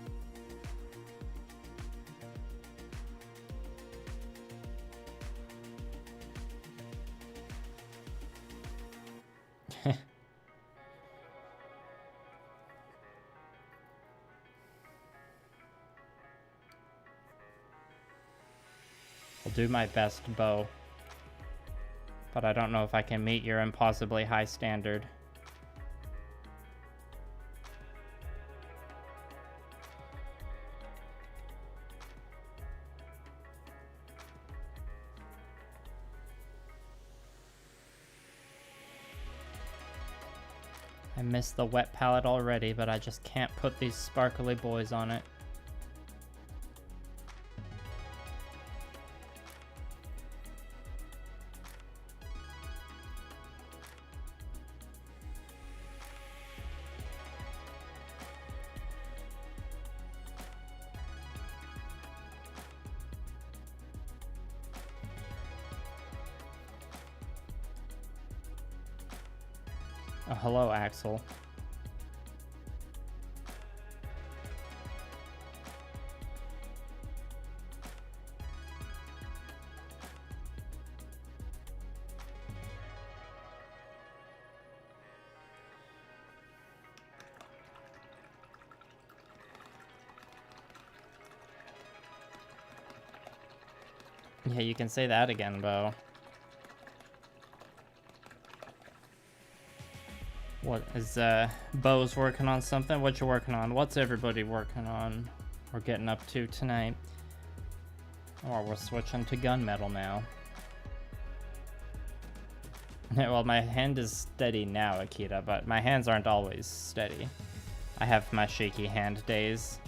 I'll do my best, Bo. But I don't know if I can meet your impossibly high standard. I missed the wet palette already, but I just can't put these sparkly boys on it. Oh, hello, Axel. Yeah, you can say that again, Bo. What is, Bo's working on something? What you working on? What's everybody working on? We're getting up to tonight. Or we're switching to gunmetal now. Well, my hand is steady now, Akita, but my hands aren't always steady. I have my shaky hand days.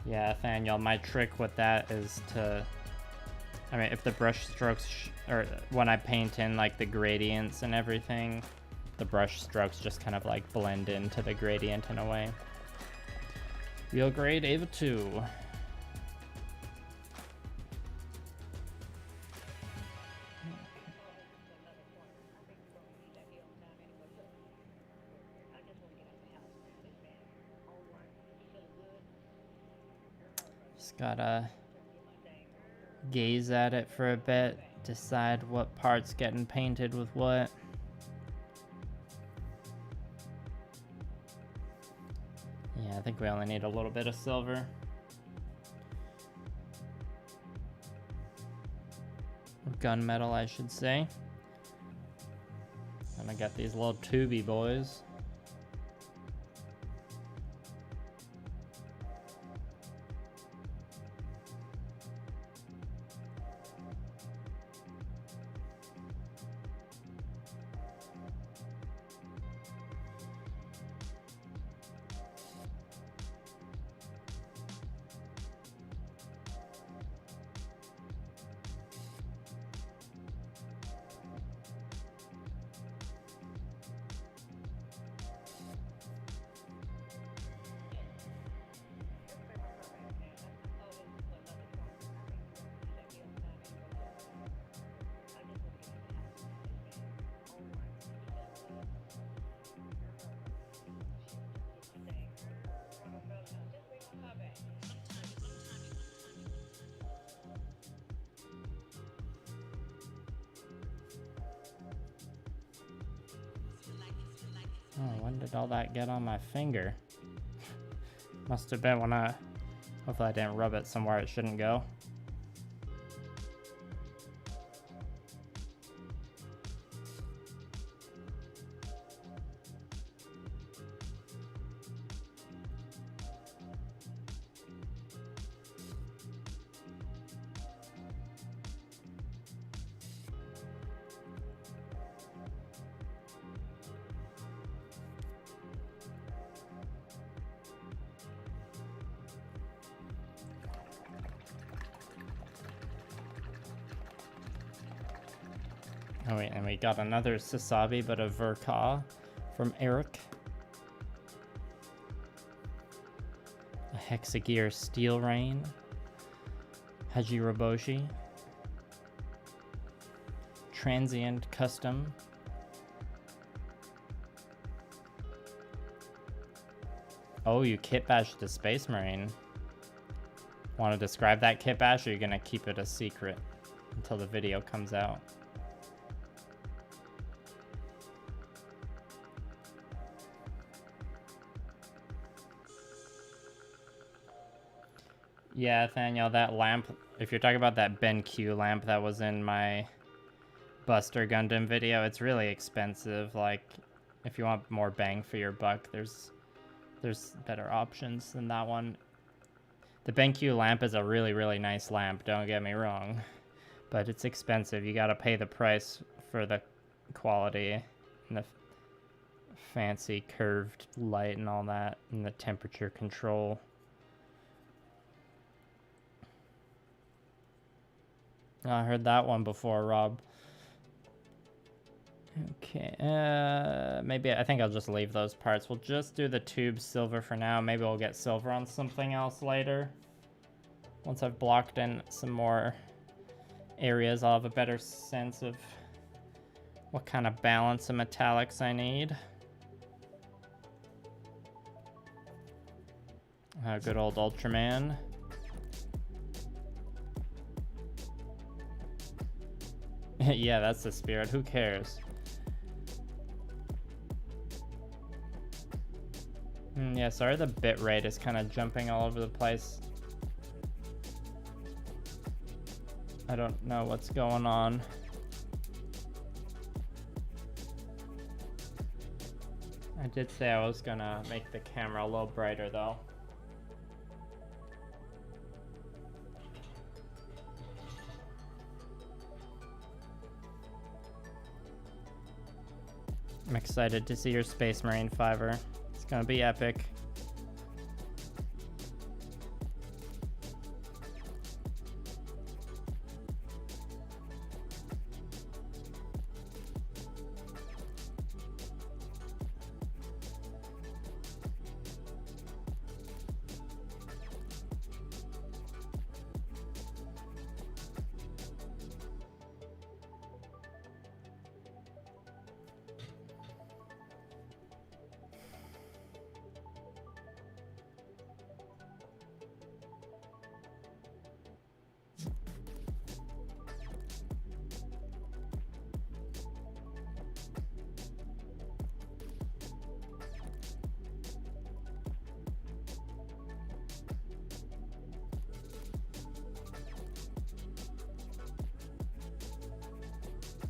Yeah, Nathaniel, my trick with that is to, I mean, if the brush strokes, or when I paint in like the gradients and everything, the brush strokes just kind of like blend into the gradient in a way. Real grade, Ava 2. Gotta gaze at it for a bit, decide what part's getting painted with what. Yeah, I think we only need a little bit of silver. Gunmetal, I should say. Gonna get these little tubey boys. Oh, when did all that get on my finger? Must have been when I... Hopefully I didn't rub it somewhere it shouldn't go. Oh wait, and we got another Sazabi, but a Verka from Eric. A Hexagear Steel Rain. Hajiroboshi. Transient Custom. Oh, you kitbashed the Space Marine. Want to describe that kitbash, or are you gonna keep it a secret until the video comes out? Yeah, Nathaniel, that lamp, if you're talking about that BenQ lamp that was in my Buster Gundam video, it's really expensive. Like, if you want more bang for your buck, there's better options than that one. The BenQ lamp is a really, really nice lamp, don't get me wrong. But it's expensive. You gotta pay the price for the quality and the fancy curved light and all that, and the temperature control. I heard that one before, Rob. Okay, maybe I think I'll just leave those parts. We'll just do the tube silver for now. Maybe we'll get silver on something else later. Once I've blocked in some more areas, I'll have a better sense of what kind of balance of metallics I need. Good old Ultraman. Yeah, that's the spirit. Who cares? Yeah, sorry the bit rate is kind of jumping all over the place. I don't know what's going on. I did say I was gonna make the camera a little brighter though. I'm excited to see your Space Marine Fiver. It's gonna be epic.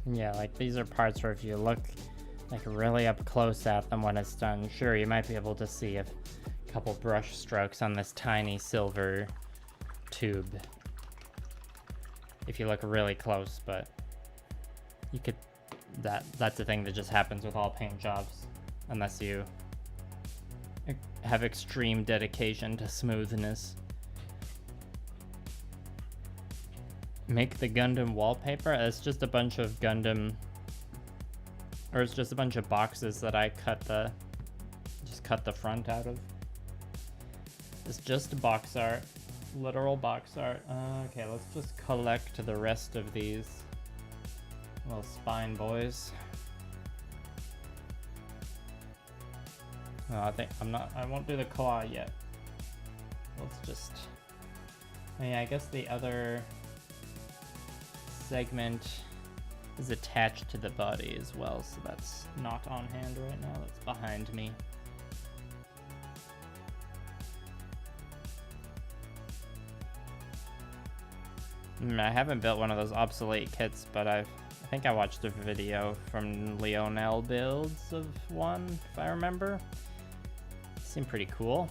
Yeah, like these are parts where if you look like really up close at them when it's done. Sure, you might be able to see a couple brush strokes on this tiny silver tube if you look really close, but you could, that's a thing that just happens with all paint jobs unless you have extreme dedication to smoothness. Make the Gundam wallpaper. It's just a bunch of Gundam, or it's just a bunch of boxes that I cut the front out of. It's just box art, literal box art. Okay, let's just collect the rest of these little spine boys. No, I won't do the claw yet. Let's just, I guess the other segment is attached to the body as well, so that's not on hand right now. That's behind me. I haven't built one of those obsolete kits, but I think I watched a video from Lionel builds of one, if I remember. Seemed pretty cool.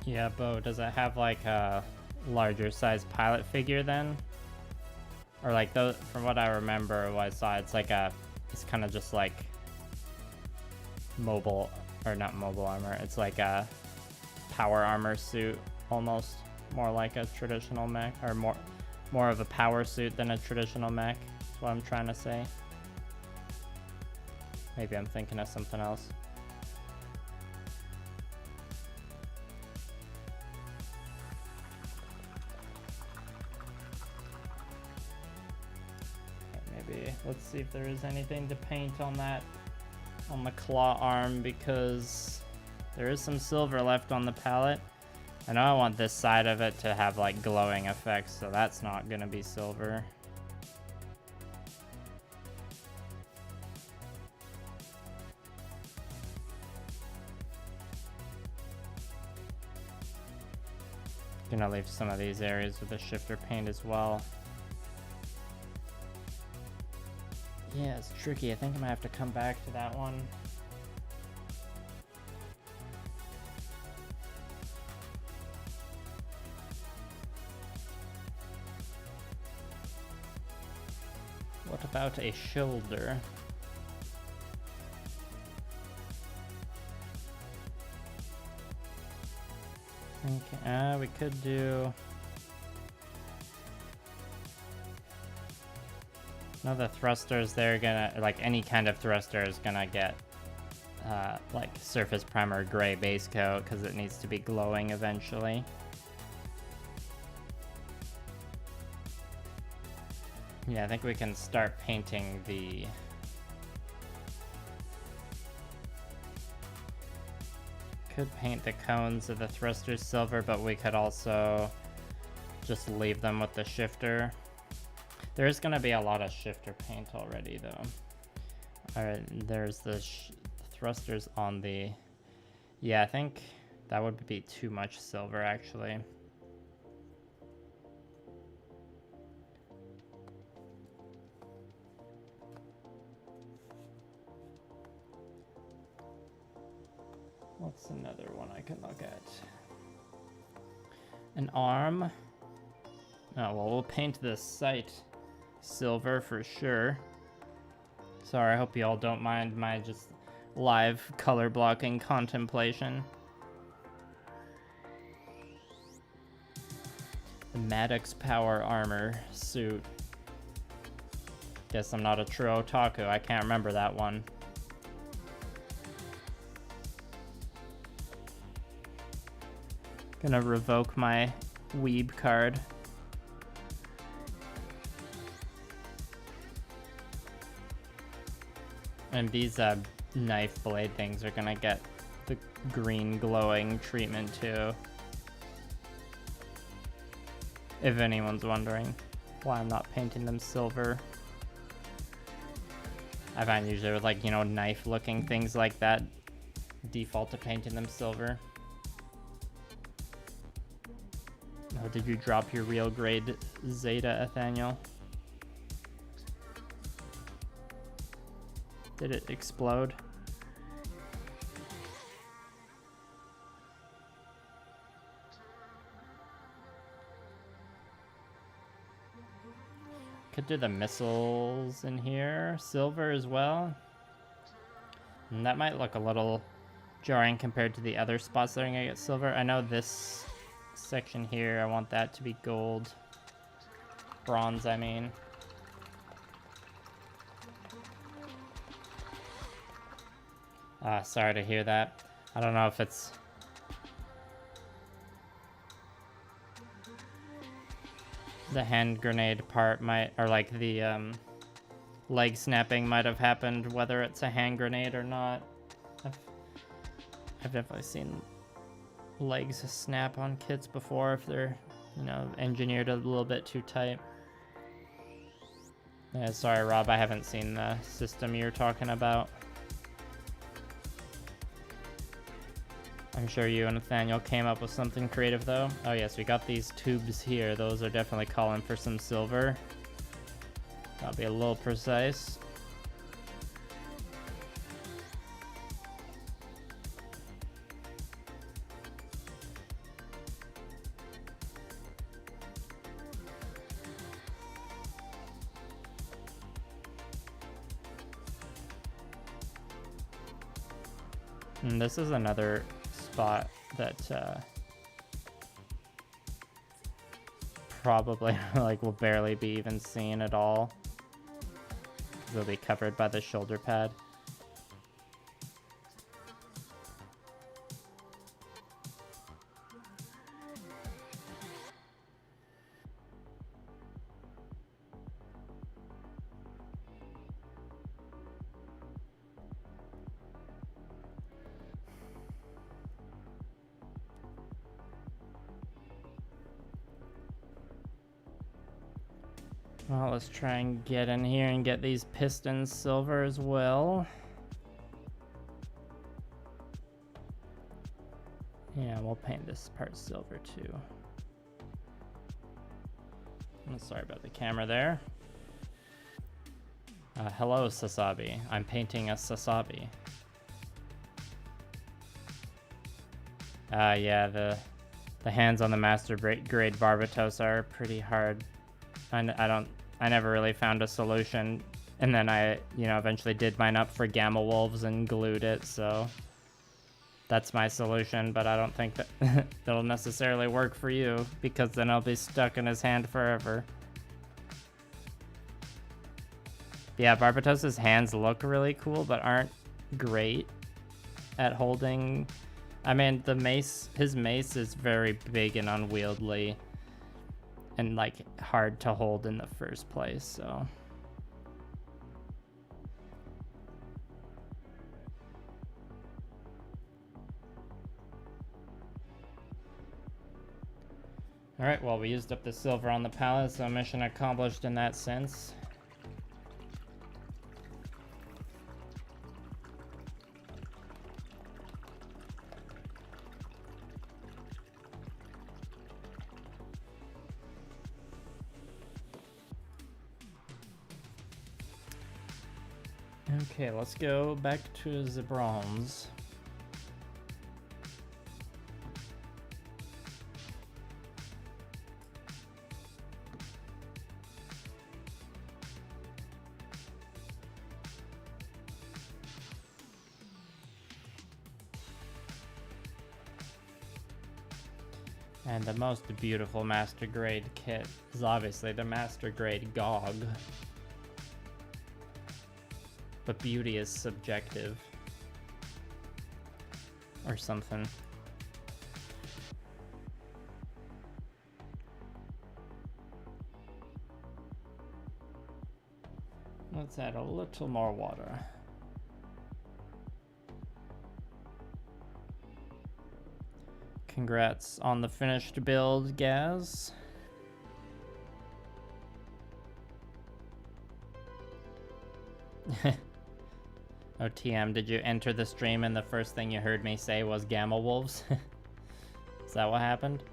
Yeah, Bo, does it have like a larger size pilot figure then? Or like those, from what I remember what I saw, it's like it's kind of just like mobile, or not mobile armor, it's like a power armor suit almost, more like a traditional mech, or more of a power suit than a traditional mech, that's what I'm trying to say. Maybe I'm thinking of something else. Let's see if there is anything to paint on that, on the claw arm, because there is some silver left on the palette. I know I want this side of it to have like glowing effects, so that's not gonna be silver. Gonna leave some of these areas with the shifter paint as well. Yeah, it's tricky. I think I might have to come back to that one. What about a shoulder? Okay, we could do... No, the thrusters, they're gonna, like any kind of thruster is gonna get like surface primer gray base coat because it needs to be glowing eventually. Yeah, I think we can start painting the... Could paint the cones of the thrusters silver, but we could also just leave them with the shifter. There's gonna be a lot of shifter paint already though. Alright, there's the thrusters on the... Yeah, I think that would be too much silver actually. What's another one I can look at? An arm. Oh, well, we'll paint the sight silver for sure. Sorry, I hope you all don't mind my just live color blocking contemplation. The Maddox Power Armor suit. Guess I'm not a true otaku, I can't remember that one. Gonna revoke my weeb card. And these knife blade things are gonna get the green glowing treatment too. If anyone's wondering why I'm not painting them silver. I find usually with like, you know, knife looking things like that, default to painting them silver. Oh, did you drop your real grade Zeta, Nathaniel? Did it explode? Could do the missiles in here, silver as well. And that might look a little jarring compared to the other spots that are gonna get silver. I know this section here, I want that to be gold. Bronze, I mean. Sorry to hear that. I don't know if it's... the hand grenade part might, or like the leg snapping might have happened, whether it's a hand grenade or not. I've definitely seen legs snap on kits before if they're, you know, engineered a little bit too tight. Yeah, sorry, Rob, I haven't seen the system you're talking about. I'm sure you and Nathaniel came up with something creative though. Oh yes, we got these tubes here. Those are definitely calling for some silver. Gotta be a little precise. And this is another spot that probably like will barely be even seen at all. It'll be covered by the shoulder pad. Well, let's try and get in here and get these pistons silver as well. Yeah, we'll paint this part silver too. I'm sorry about the camera there. Hello, Sazabi. I'm painting a Sazabi. Yeah, the hands on the master grade Barbatos are pretty hard. I never really found a solution, and then I, you know, eventually did mine up for Gamma Wolves and glued it, so that's my solution, but I don't think that that'll necessarily work for you, because then I'll be stuck in his hand forever. Yeah, Barbatos's hands look really cool, but aren't great at holding. I mean, his mace is very big and unwieldy, and like hard to hold in the first place, so. All right, well, we used up the silver on the palette, so mission accomplished in that sense. Okay, let's go back to the bronze. And the most beautiful master grade kit is obviously the master grade GOG. But beauty is subjective. Or something. Let's add a little more water. Congrats on the finished build, Gaz. Oh, TM, did you enter the stream and the first thing you heard me say was Gamma Wolves? Is that what happened?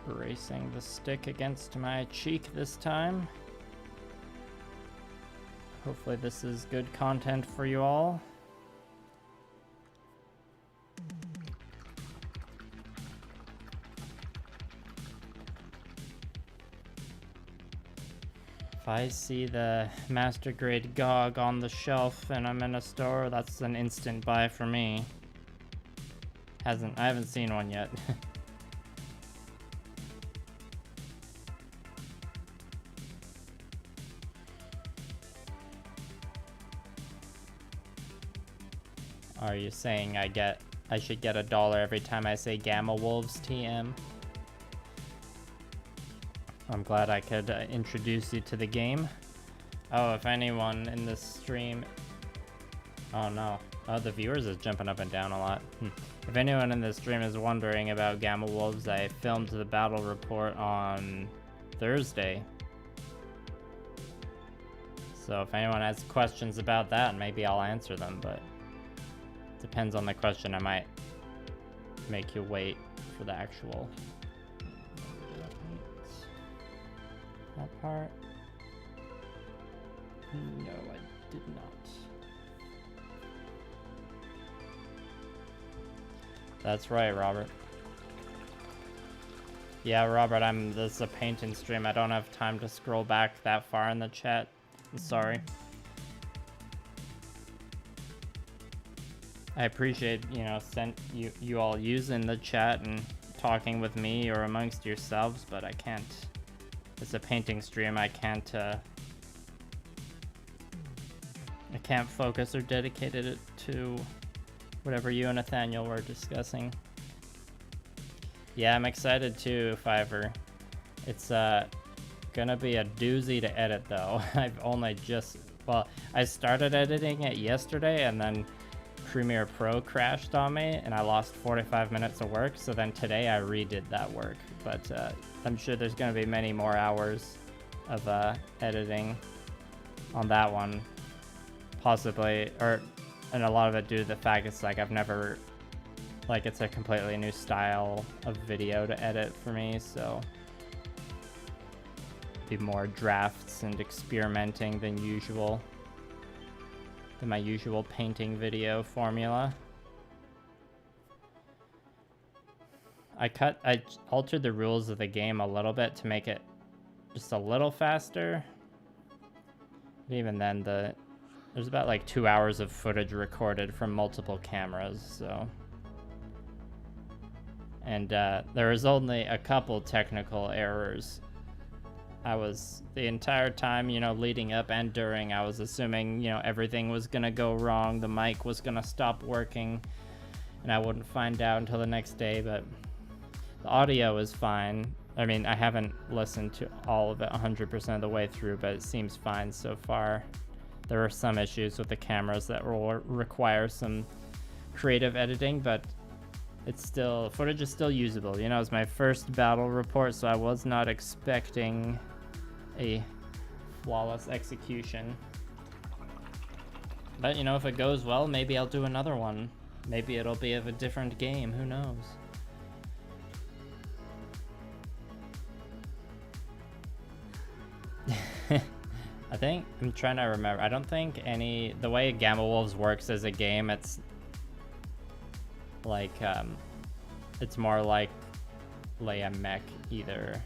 Bracing the stick against my cheek this time. Hopefully this is good content for you all. If I see the Master Grade GOG on the shelf and I'm in a store, that's an instant buy for me. I haven't seen one yet. Are you saying I should get $1 every time I say Gamma Wolves, TM? I'm glad I could introduce you to the game. Oh, if anyone in this stream... Oh no. Oh, the viewers is jumping up and down a lot. If anyone in this stream is wondering about Gamma Wolves, I filmed the battle report on Thursday. So if anyone has questions about that, maybe I'll answer them, but... Depends on the question, I might make you wait for the actual... That part? No, I did not. That's right, Robert. Yeah, Robert, this is a painting stream. I don't have time to scroll back that far in the chat. I'm sorry. I appreciate, you know, you all using the chat and talking with me or amongst yourselves, but I can't. It's a painting stream. I can't focus or dedicate it to whatever you and Nathaniel were discussing. Yeah, I'm excited too, Fiverr. It's gonna be a doozy to edit though. I started editing it yesterday and then Premiere Pro crashed on me and I lost 45 minutes of work, so then today I redid that work. But I'm sure there's going to be many more hours of editing on that one, possibly, and a lot of it due to the fact it's like it's a completely new style of video to edit for me, so be more drafts and experimenting than my usual painting video formula. I altered the rules of the game a little bit to make it just a little faster. But even then, there's about like 2 hours of footage recorded from multiple cameras, so. And there was only a couple technical errors. The entire time, you know, leading up and during, I was assuming, you know, everything was gonna go wrong, the mic was gonna stop working, and I wouldn't find out until the next day, but the audio is fine. I mean, I haven't listened to all of it 100% of the way through, but it seems fine so far. There are some issues with the cameras that will require some creative editing, but footage is still usable. You know, it's my first battle report, so I was not expecting a flawless execution. But, you know, if it goes well, maybe I'll do another one. Maybe it'll be of a different game, who knows? I'm trying to remember. I don't think the way Gamma Wolves works as a game, it's like, it's more like a mech either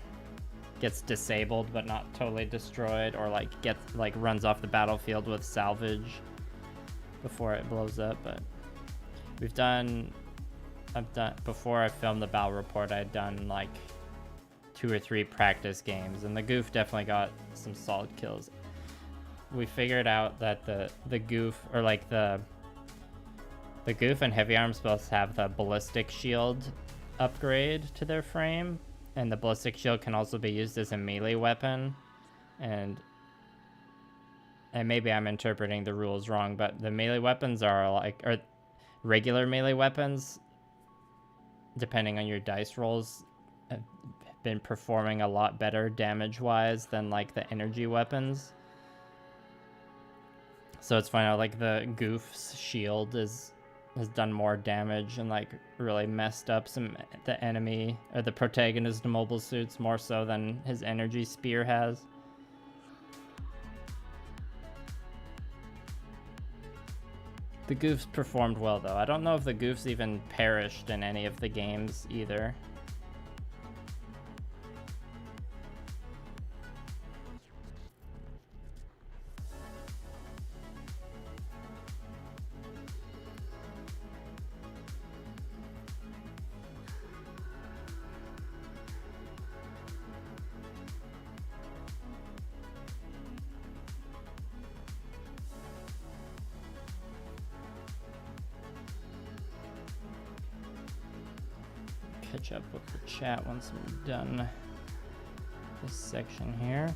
gets disabled but not totally destroyed, or runs off the battlefield with salvage before it blows up. But before I filmed the battle report, I'd done like 2 or 3 practice games, and the goof definitely got some solid kills. We figured out that the goof, or like the The Goof and Heavy Arms both have the ballistic shield upgrade to their frame, and the ballistic shield can also be used as a melee weapon. And maybe I'm interpreting the rules wrong, but the melee weapons are like, or regular melee weapons, depending on your dice rolls, have been performing a lot better damage-wise than like the energy weapons. So it's funny how like the Goof's shield has done more damage and like really messed up the enemy or the protagonist mobile suits more so than his energy spear has. The Goofs performed well though. I don't know if the Goofs even perished in any of the games either. Catch up with the chat once we're done this section here.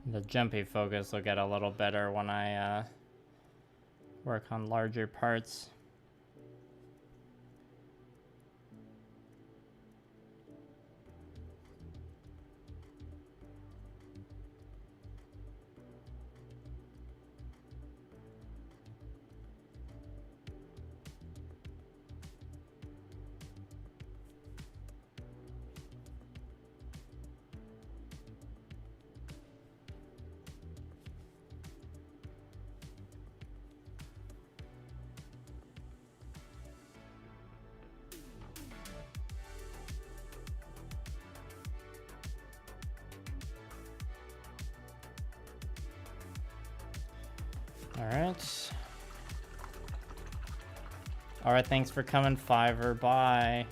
The jumpy focus will get a little better when I work on larger parts. Alright, thanks for coming, Fiverr. Bye.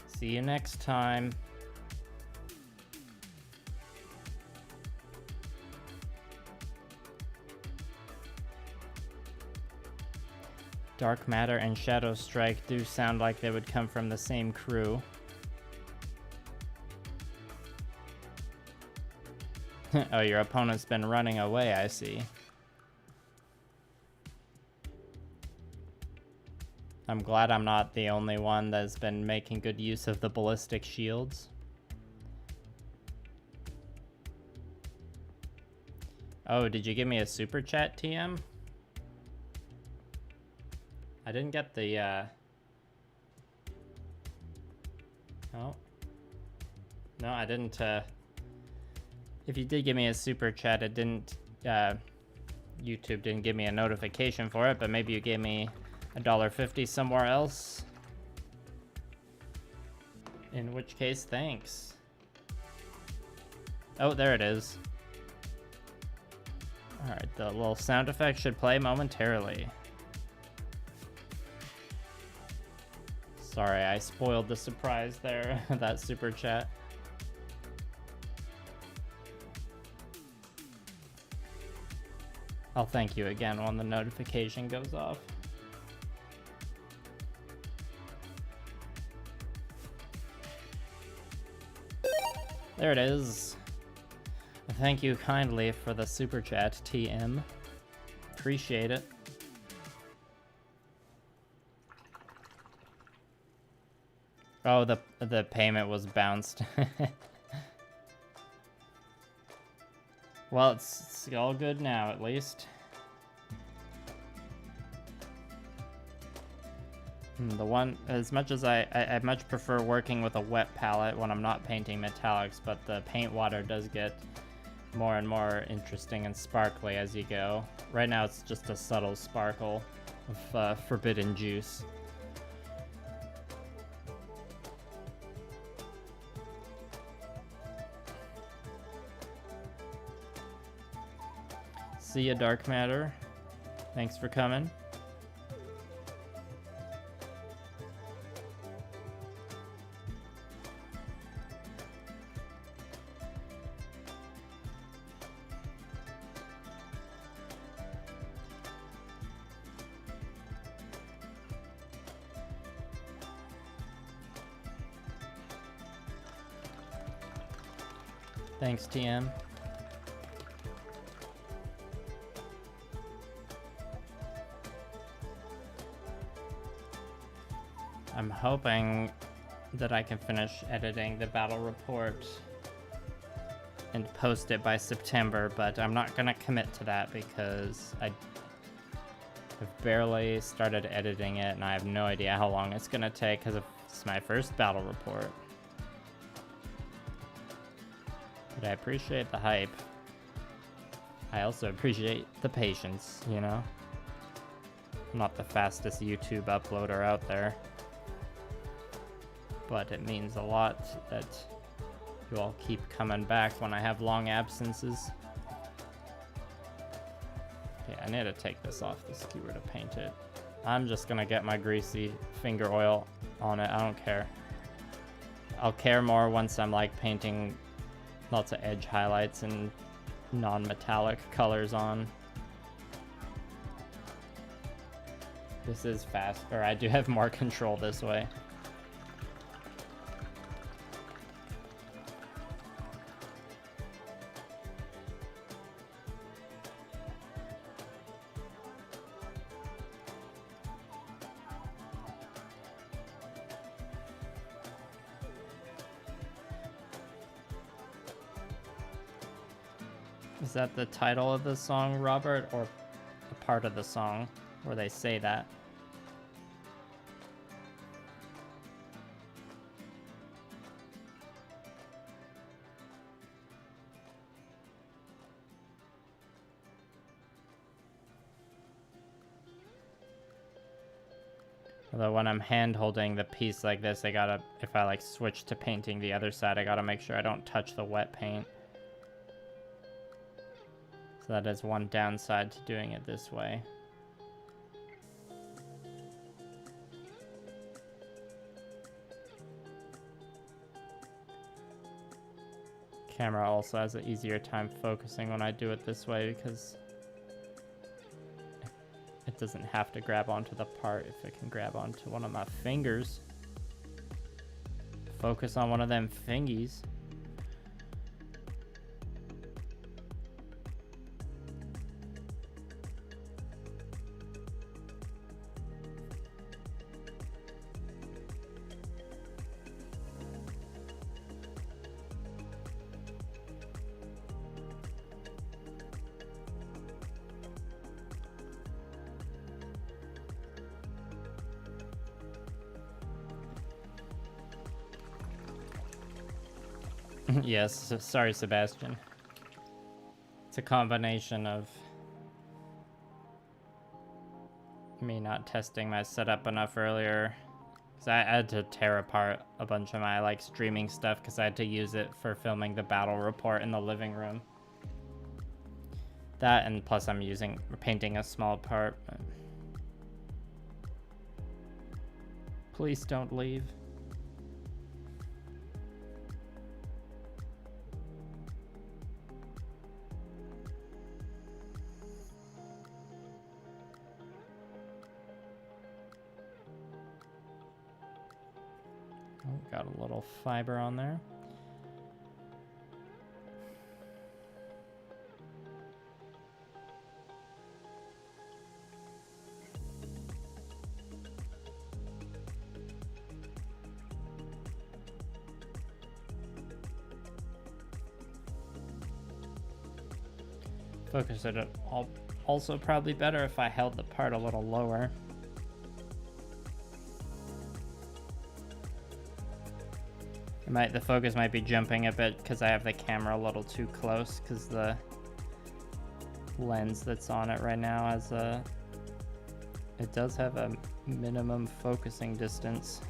See you next time. Dark Matter and Shadow Strike do sound like they would come from the same crew. Oh, your opponent's been running away, I see. I'm glad I'm not the only one that's been making good use of the ballistic shields. Oh, did you give me a super chat, TM? I didn't get the, Oh. No, I didn't, If you did give me a super chat, it didn't, YouTube didn't give me a notification for it, but maybe you gave me $1.50 somewhere else. In which case, thanks. Oh, there it is. Alright, the little sound effect should play momentarily. Sorry, I spoiled the surprise there, that super chat. I'll thank you again when the notification goes off. There it is. Thank you kindly for the super chat, TM. Appreciate it. Oh, the payment was bounced. Well, it's all good now, at least. The one, as much as I much prefer working with a wet palette when I'm not painting metallics, but the paint water does get more and more interesting and sparkly as you go. Right now it's just a subtle sparkle of forbidden juice. See ya, Dark Matter. Thanks for coming. Thanks, TM. I'm hoping that I can finish editing the battle report and post it by September, but I'm not gonna commit to that because I've barely started editing it and I have no idea how long it's gonna take because it's my first battle report. But I appreciate the hype. I also appreciate the patience, you know? I'm not the fastest YouTube uploader out there. But it means a lot that you all keep coming back when I have long absences. Okay, I need to take this off the skewer to paint it. I'm just gonna get my greasy finger oil on it. I don't care. I'll care more once I'm like painting lots of edge highlights and non-metallic colors on. This is faster. I do have more control this way. Is that the title of the song, Robert, or a part of the song where they say that? Although when I'm hand holding the piece like this, if I like switch to painting the other side, I gotta make sure I don't touch the wet paint. So that is one downside to doing it this way. Camera also has an easier time focusing when I do it this way because it doesn't have to grab onto the part if it can grab onto one of my fingers. Focus on one of them fingies. Yes, sorry, Sebastian. It's a combination of me not testing my setup enough earlier. Because I had to tear apart a bunch of my like streaming stuff because I had to use it for filming the battle report in the living room. That, and plus I'm painting a small part. Please don't leave. Got a little fiber on there. Focus it also probably better if I held the part a little lower. The focus might be jumping a bit because I have the camera a little too close because the lens that's on it right now it does have a minimum focusing distance.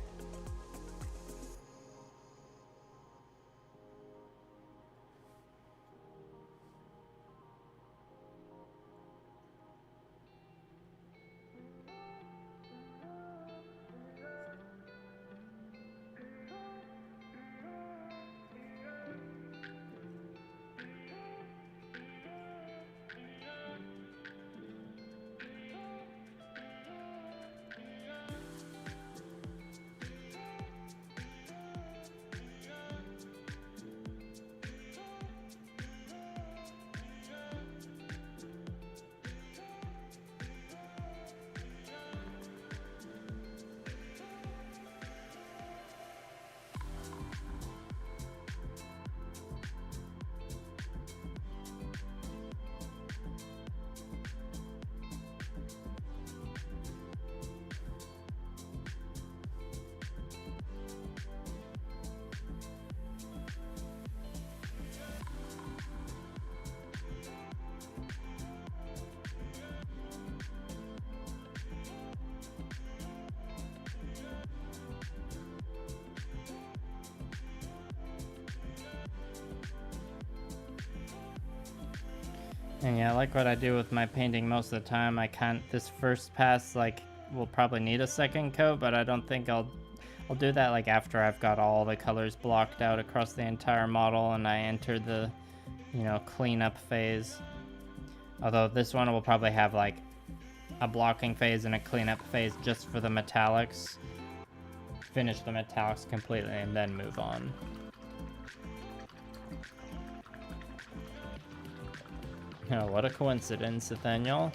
And yeah, like what I do with my painting most of the time, I can't, this first pass, like, will probably need a second coat, but I don't think I'll do that like after I've got all the colors blocked out across the entire model and I enter the, you know, cleanup phase. Although this one will probably have like a blocking phase and a cleanup phase just for the metallics. Finish the metallics completely and then move on. Oh, what a coincidence, Nathaniel.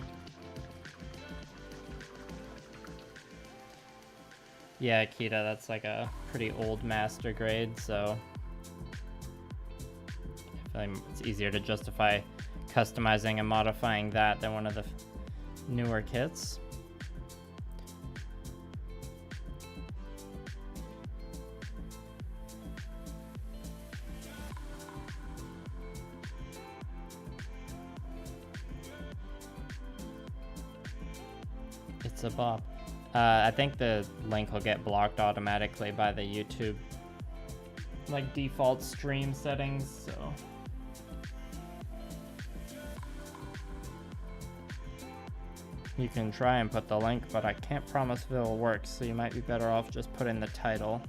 Yeah, Akita, that's like a pretty old master grade, so I feel like it's easier to justify customizing and modifying that than one of the newer kits. It's a bop. I think the link will get blocked automatically by the YouTube like default stream settings, so you can try and put the link, but I can't promise if it'll work, so you might be better off just putting the title.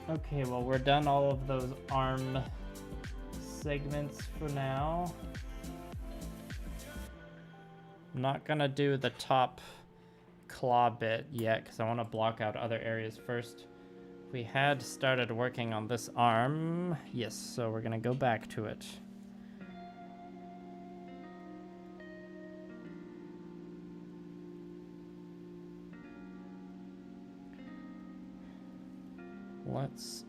Okay, well, we're done all of those arm segments for now. I'm not gonna do the top claw bit yet because I want to block out other areas first. We had started working on this arm. Yes, so we're gonna go back to it. Let's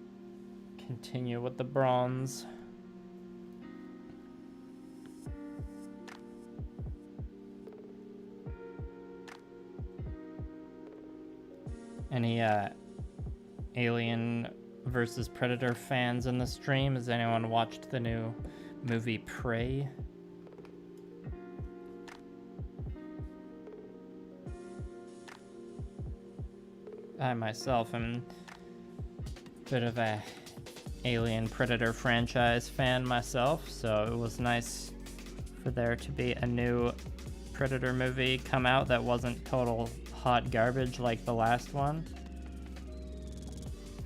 continue with the bronze. Any Alien versus Predator fans in the stream? Has anyone watched the new movie Prey? I myself am a bit of a Alien Predator franchise fan myself, so it was nice for there to be a new Predator movie come out that wasn't total hot garbage like the last one.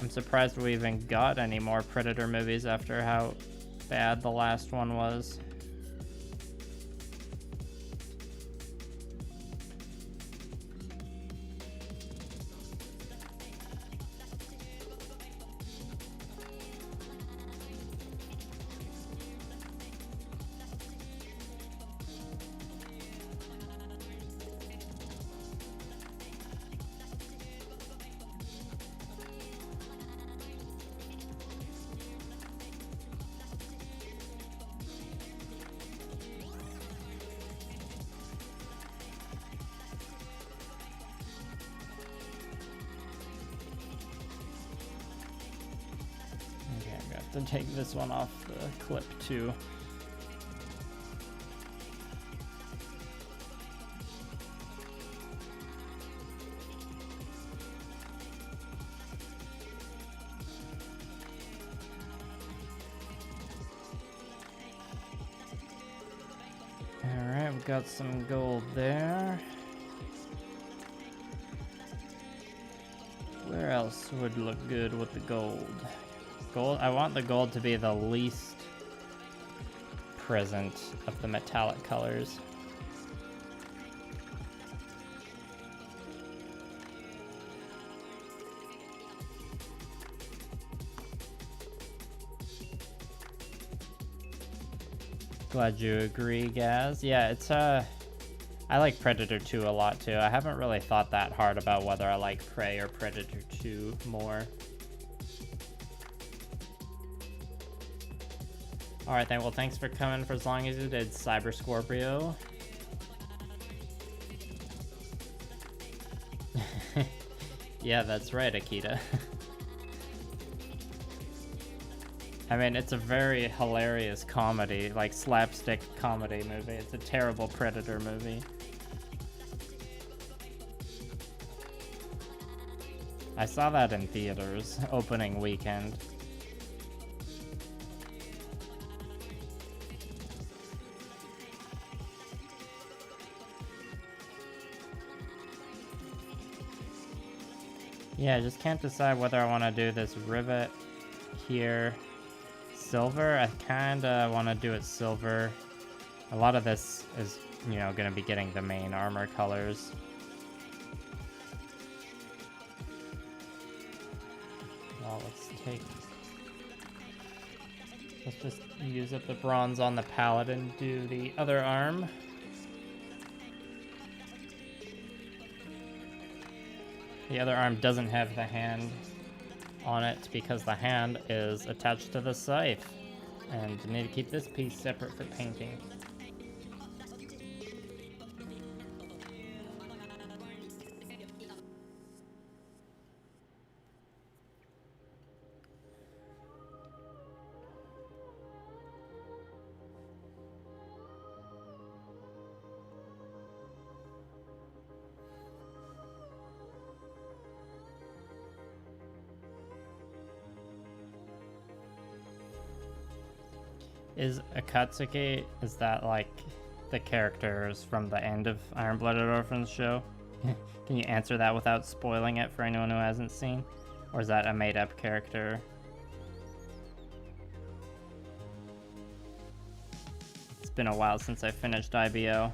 I'm surprised we even got any more Predator movies after how bad the last one was. To take this one off the clip too. Alright, we got some gold there. Where else would look good with the gold? Gold. I want the gold to be the least present of the metallic colors. Glad you agree, Gaz. Yeah, it's I like Predator 2 a lot too. I haven't really thought that hard about whether I like Prey or Predator 2 more. Alright then, well thanks for coming for as long as you did, Cyber Scorpio. Yeah, that's right, Akita. I mean, it's a very hilarious comedy, like slapstick comedy movie. It's a terrible Predator movie. I saw that in theaters, opening weekend. Yeah, I just can't decide whether I want to do this rivet here silver. I kind of want to do it silver. A lot of this is, you know, going to be getting the main armor colors. Well, let's just use up the bronze on the palette and do the other arm. The other arm doesn't have the hand on it because the hand is attached to the scythe. And I need to keep this piece separate for painting. Is Akatsuki, is that like the characters from the end of Iron Blooded Orphans show? Can you answer that without spoiling it for anyone who hasn't seen? Or is that a made-up character? It's been a while since I finished IBO.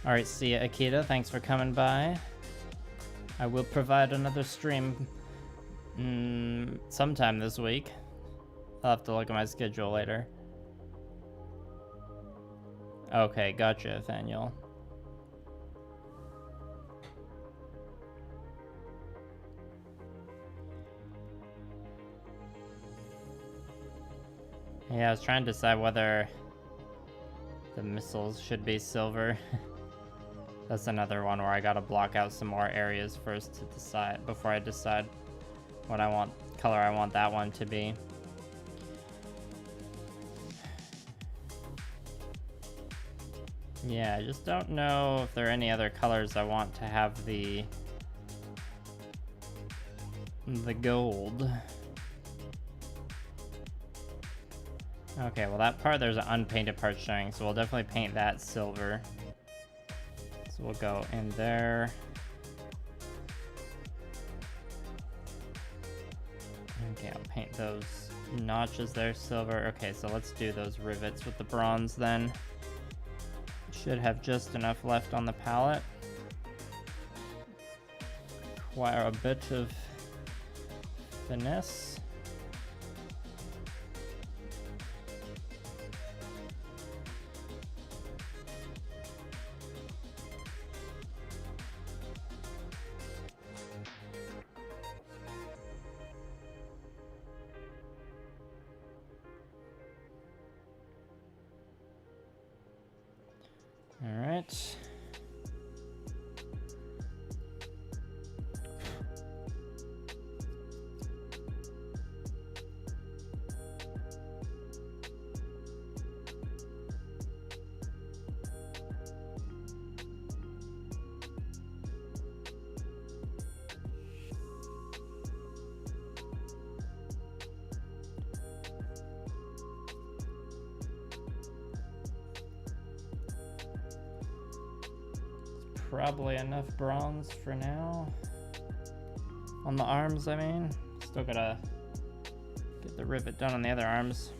Alright, see ya, Akita. Thanks for coming by. I will provide another stream sometime this week. I'll have to look at my schedule later. Okay, gotcha, Nathaniel. Yeah, I was trying to decide whether the missiles should be silver. That's another one where I gotta block out some more areas first to decide, before I decide what color I want that one to be. Yeah, I just don't know if there are any other colors I want to have the gold. Okay, well that part, there's an unpainted part showing, so we'll definitely paint that silver. So we'll go in there. Okay, I'll paint those notches there silver. Okay, so let's do those rivets with the bronze then. Should have just enough left on the palette. Require a bit of finesse. All right. Probably enough bronze for now. On the arms, I mean. Still gotta get the rivet done on the other arms.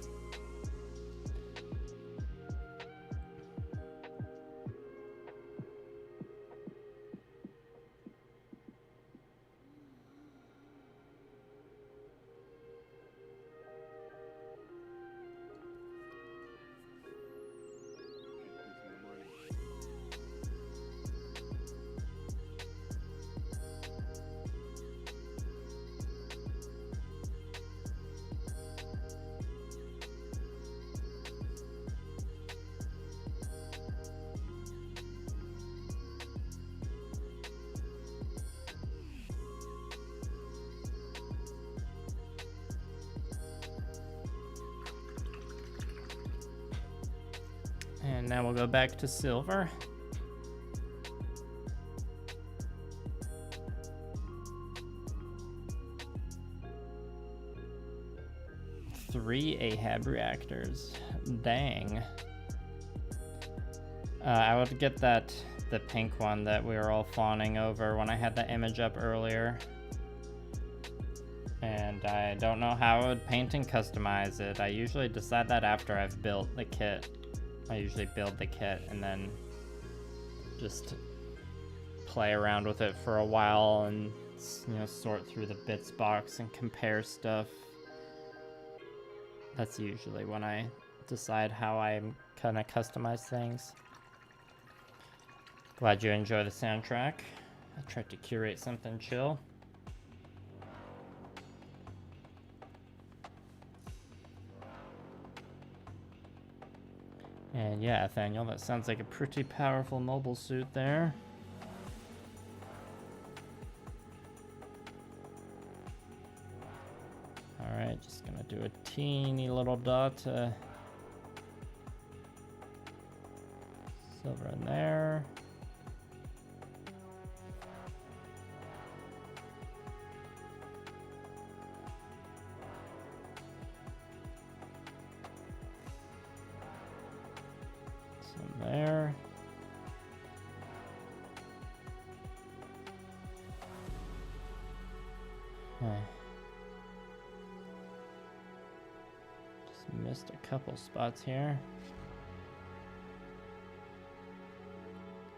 now we'll go back to silver. Three Ahab reactors. Dang. I would get the pink one that we were all fawning over when I had the image up earlier. And I don't know how I would paint and customize it. I usually decide that after I've built the kit. I usually build the kit and then just play around with it for a while and, you know, sort through the bits box and compare stuff. That's usually when I decide how I'm gonna customize things. Glad you enjoy the soundtrack. I tried to curate something chill. And yeah, Nathaniel, that sounds like a pretty powerful mobile suit there. Alright, just gonna do a teeny little dot silver in there. Some there. Okay. Missed a couple spots here.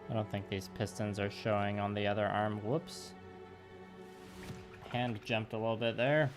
I don't think these pistons are showing on the other arm. Whoops. Hand jumped a little bit there.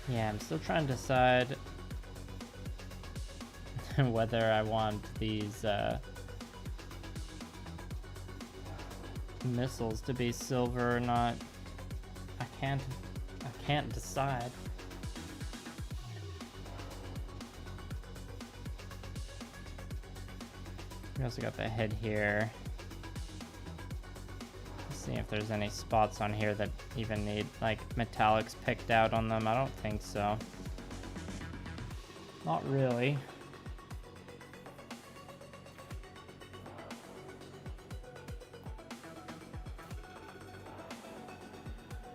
Yeah, I'm still trying to decide whether I want these missiles to be silver or not. I can't decide. We also got the head here. See if there's any spots on here that even need like metallics picked out on them. I don't think so. Not really.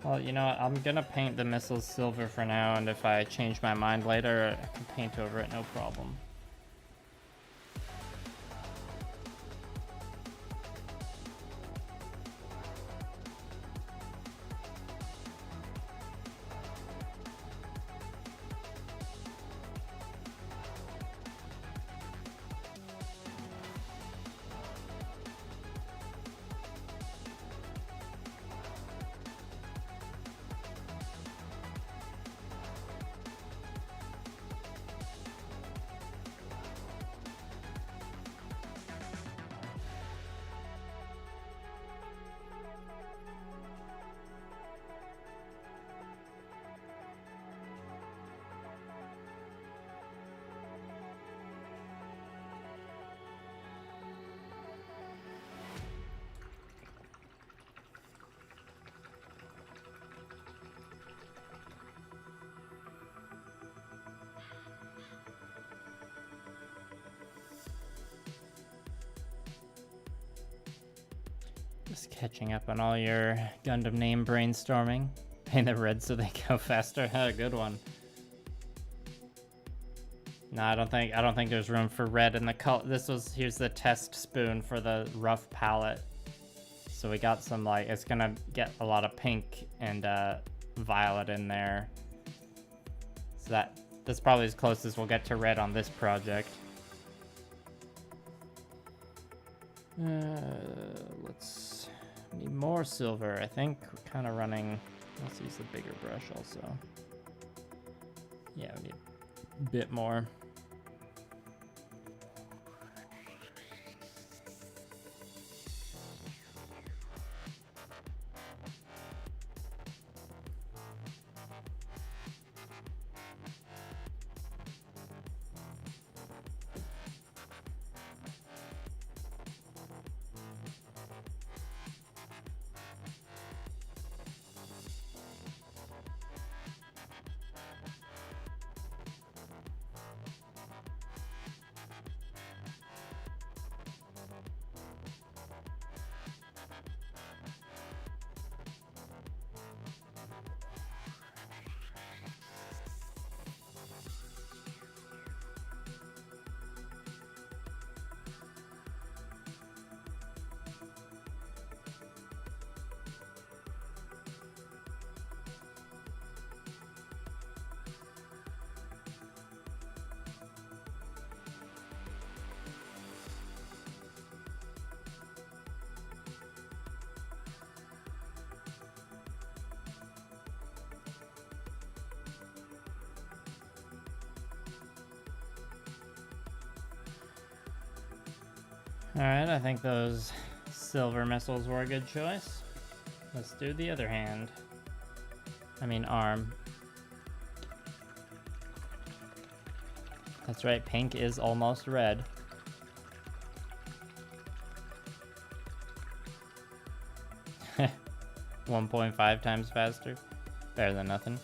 Well, you know what? I'm gonna paint the missiles silver for now, and if I change my mind later, I can paint over it, no problem. Just catching up on all your Gundam name brainstorming. Paint the red so they go faster. Good one. No, I don't think there's room for red in the color. Here's the test spoon for the rough palette. So we got some like, it's gonna get a lot of pink and violet in there. So that's probably as close as we'll get to red on this project. Let's need more silver. I think we're kind of running. Let's use the bigger brush also. Yeah, we need a bit more. Alright, I think those silver missiles were a good choice. Let's do the other hand. I mean arm. That's right, pink is almost red. Heh, 1.5 times faster. Better than nothing.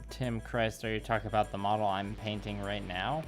Tim Christ, are you talking about the model I'm painting right now?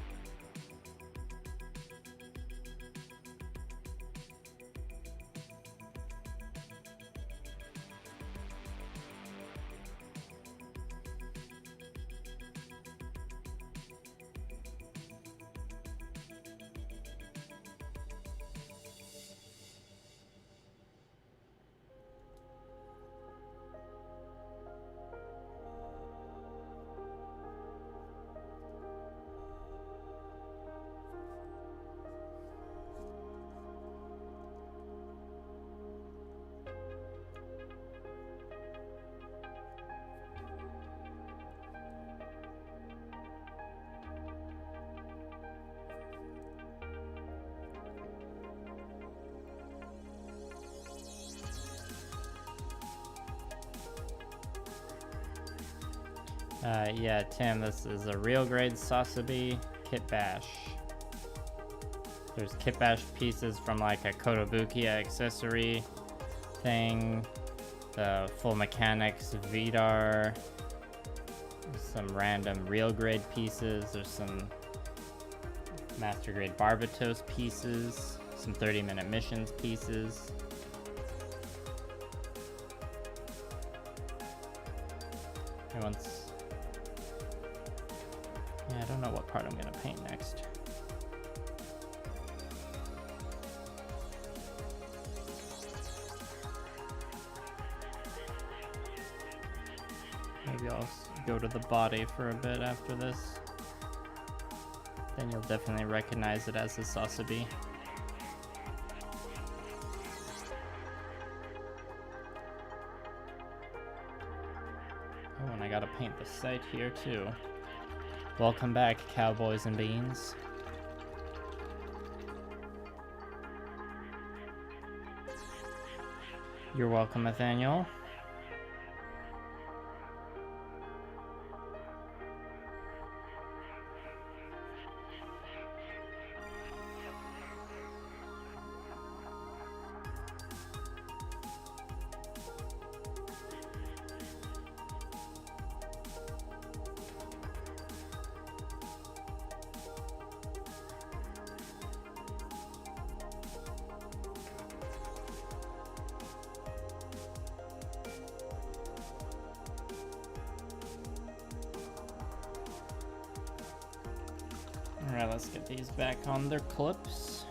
Yeah, Tim, this is a real grade Sazabi Kitbash. There's Kitbash pieces from like a Kotobukiya accessory thing, the full mechanics Vidar, some random real grade pieces, there's some master grade Barbatos pieces, some 30-minute missions pieces. And once I don't know what part I'm gonna paint next. Maybe I'll go to the body for a bit after this. Then you'll definitely recognize it as a Sazabi. Oh, and I gotta paint the sight here too. Welcome back, cowboys and beans. You're welcome, Nathaniel. Alright, let's get these back on their clips.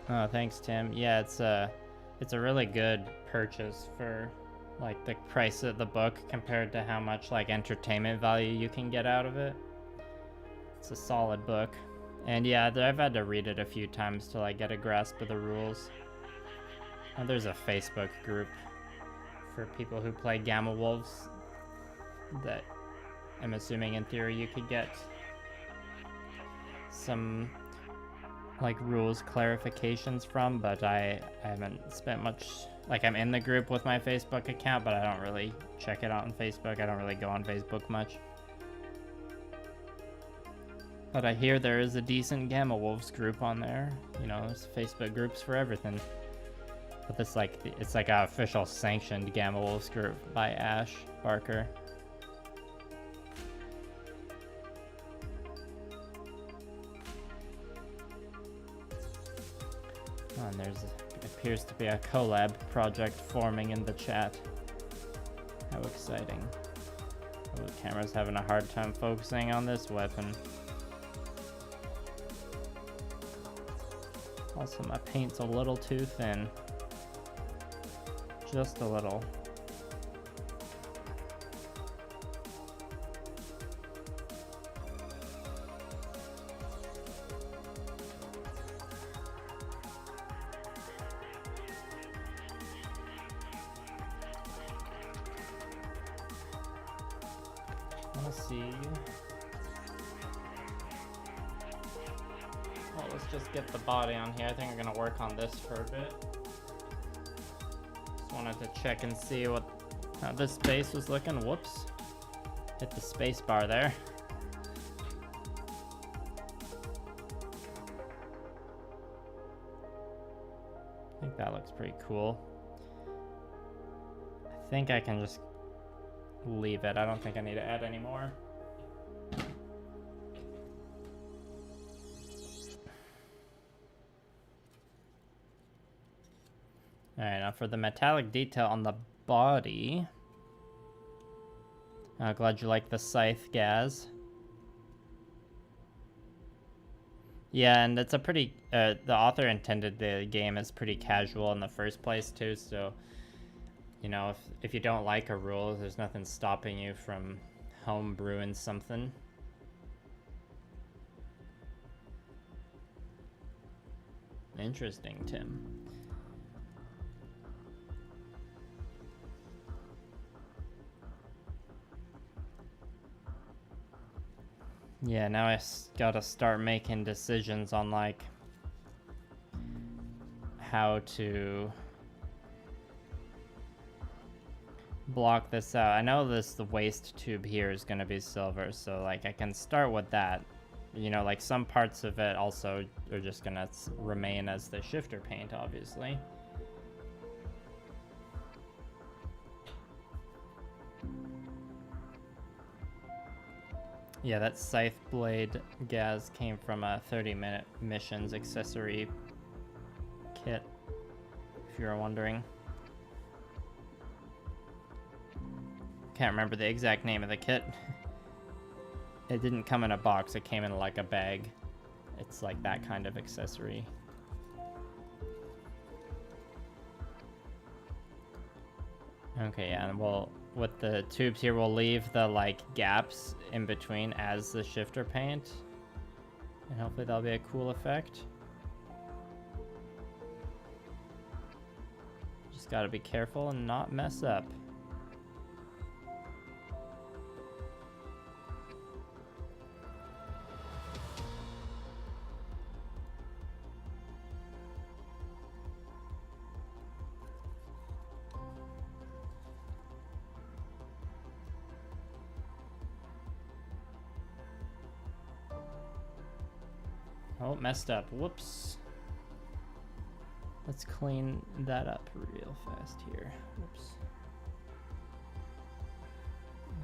Oh, thanks, Tim. Yeah, it's a really good purchase for like the price of the book compared to how much like entertainment value you can get out of it. It's a solid book. And yeah, I've had to read it a few times till I get a grasp of the rules. And there's a Facebook group for people who play Gamma Wolves that I'm assuming in theory you could get some like rules clarifications from, but I haven't spent much, like I'm in the group with my Facebook account, but I don't really check it out on Facebook. I don't really go on Facebook much. But I hear there is a decent Gamma Wolves group on there. You know, there's Facebook groups for everything. But it's like an official sanctioned Gamma Wolves group by Ash Barker. Oh, and it appears to be a collab project forming in the chat. How exciting. Oh, the camera's having a hard time focusing on this weapon. Also, my paint's a little too thin. Just a little. Let's see. Well, let's just get the body on here. I think I'm gonna work on this for a bit. Just wanted to check and see how this base was looking. Whoops. Hit the space bar there. I think that looks pretty cool. I think I can just leave it. I don't think I need to add any more. Alright, now for the metallic detail on the body. Glad you like the scythe, Gaz. Yeah, and it's a pretty, the author intended the game as pretty casual in the first place too, so, you know, if you don't like a rule, there's nothing stopping you from homebrewing something. Interesting, Tim. Yeah, now I gotta start making decisions on, like, how to block this out. I know the waste tube here is gonna be silver, so, like, I can start with that. You know, like, some parts of it also are just gonna remain as the shifter paint, obviously. Yeah, that scythe blade, Gaz, came from a 30-minute missions accessory kit, if you were wondering. Can't remember the exact name of the kit. It didn't come in a box, it came in like a bag. It's like that kind of accessory. Okay, yeah, and we'll, with the tubes here, we'll leave the, like, gaps in between as the shifter paint. And hopefully that'll be a cool effect. Just gotta be careful and not mess up. Oh, messed up. Whoops. Let's clean that up real fast here. Whoops.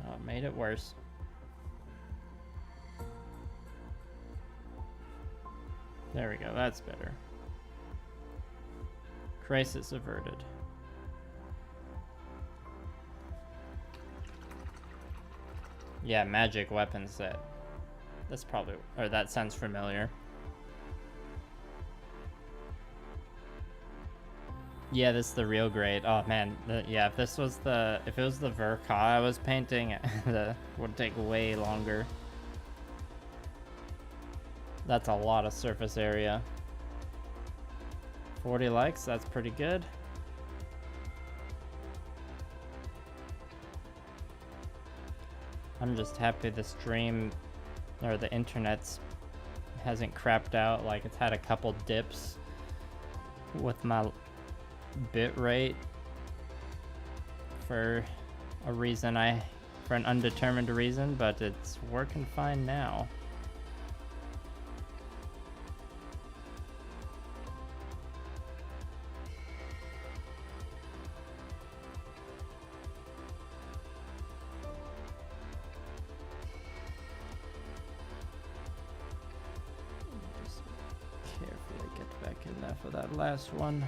Oh, it made it worse. There we go. That's better. Crisis averted. Yeah, magic weapon set. That's probably, or that sounds familiar. Yeah, this is the real grade. Oh man, yeah, if it was the Verka I was painting, it would take way longer. That's a lot of surface area. 40 likes, that's pretty good. I'm just happy the stream, or the internet's hasn't crapped out. Like, it's had a couple dips with my bit rate for a reason for an undetermined reason, but it's working fine now. Just carefully get back in there for that last one.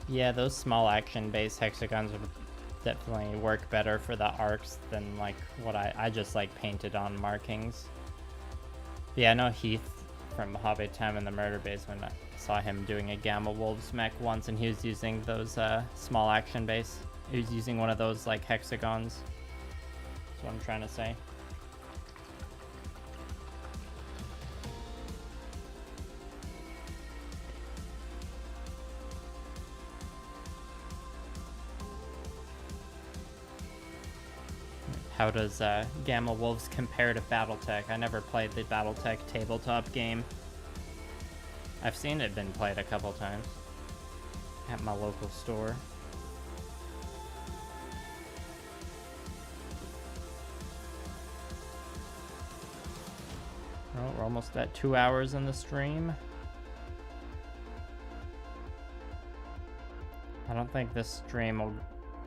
Yeah, those small action-based hexagons would definitely work better for the arcs than like what I just like painted on markings. But yeah, I know Heath from Hobby Time in the Murder Basement. I saw him doing a Gamma Wolves mech once, and he was using those small action base. He was using one of those like hexagons. That's what I'm trying to say. How does Gamma Wolves compare to Battletech? I never played the Battletech tabletop game. I've seen it been played a couple times at my local store. Oh, we're almost at 2 hours in the stream. I don't think this stream will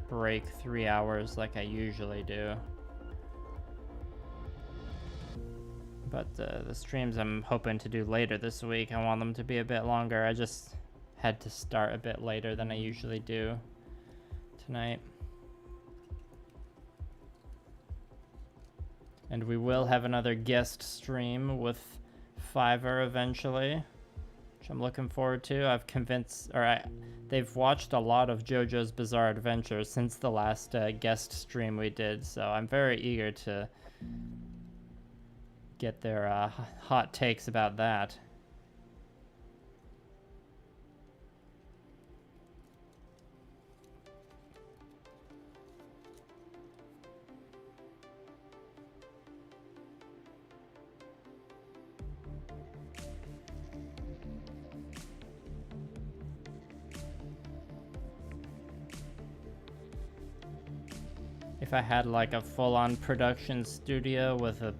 break 3 hours like I usually do. But the streams I'm hoping to do later this week, I want them to be a bit longer. I just had to start a bit later than I usually do tonight. And we will have another guest stream with Fiverr eventually, which I'm looking forward to. I've convinced, they've watched a lot of JoJo's Bizarre Adventure since the last guest stream we did, so I'm very eager to get their hot takes about that. If I had like a full-on production studio with a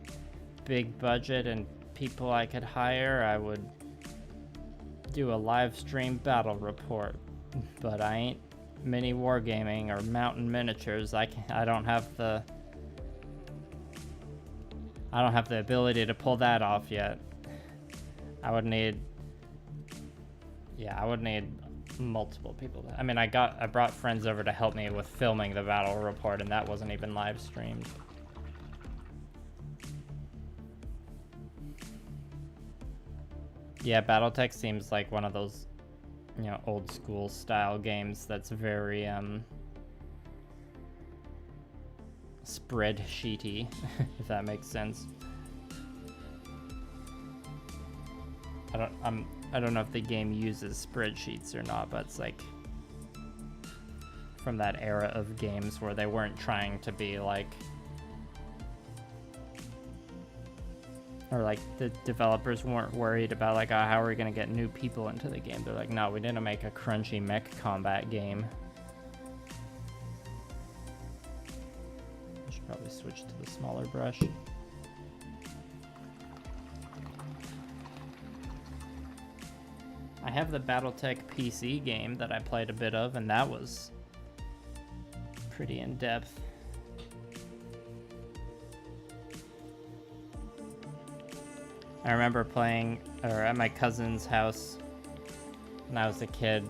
big budget and people I could hire, I would do a live stream battle report. But I ain't mini wargaming or mountain miniatures. I don't have the ability to pull that off yet. I would need multiple people. I mean, I brought friends over to help me with filming the battle report, and that wasn't even live streamed. Yeah, Battletech seems like one of those, old school style games that's very spreadsheety, if that makes sense. I don't know if the game uses spreadsheets or not, but it's like from that era of games where they weren't trying to be like, or like the developers weren't worried about like, oh, how are we gonna get new people into the game? They're like, no, we need to make a crunchy mech combat game. I should probably switch to the smaller brush. I have the Battletech PC game that I played a bit of, and that was pretty in-depth. I remember playing, or at my cousin's house when I was a kid,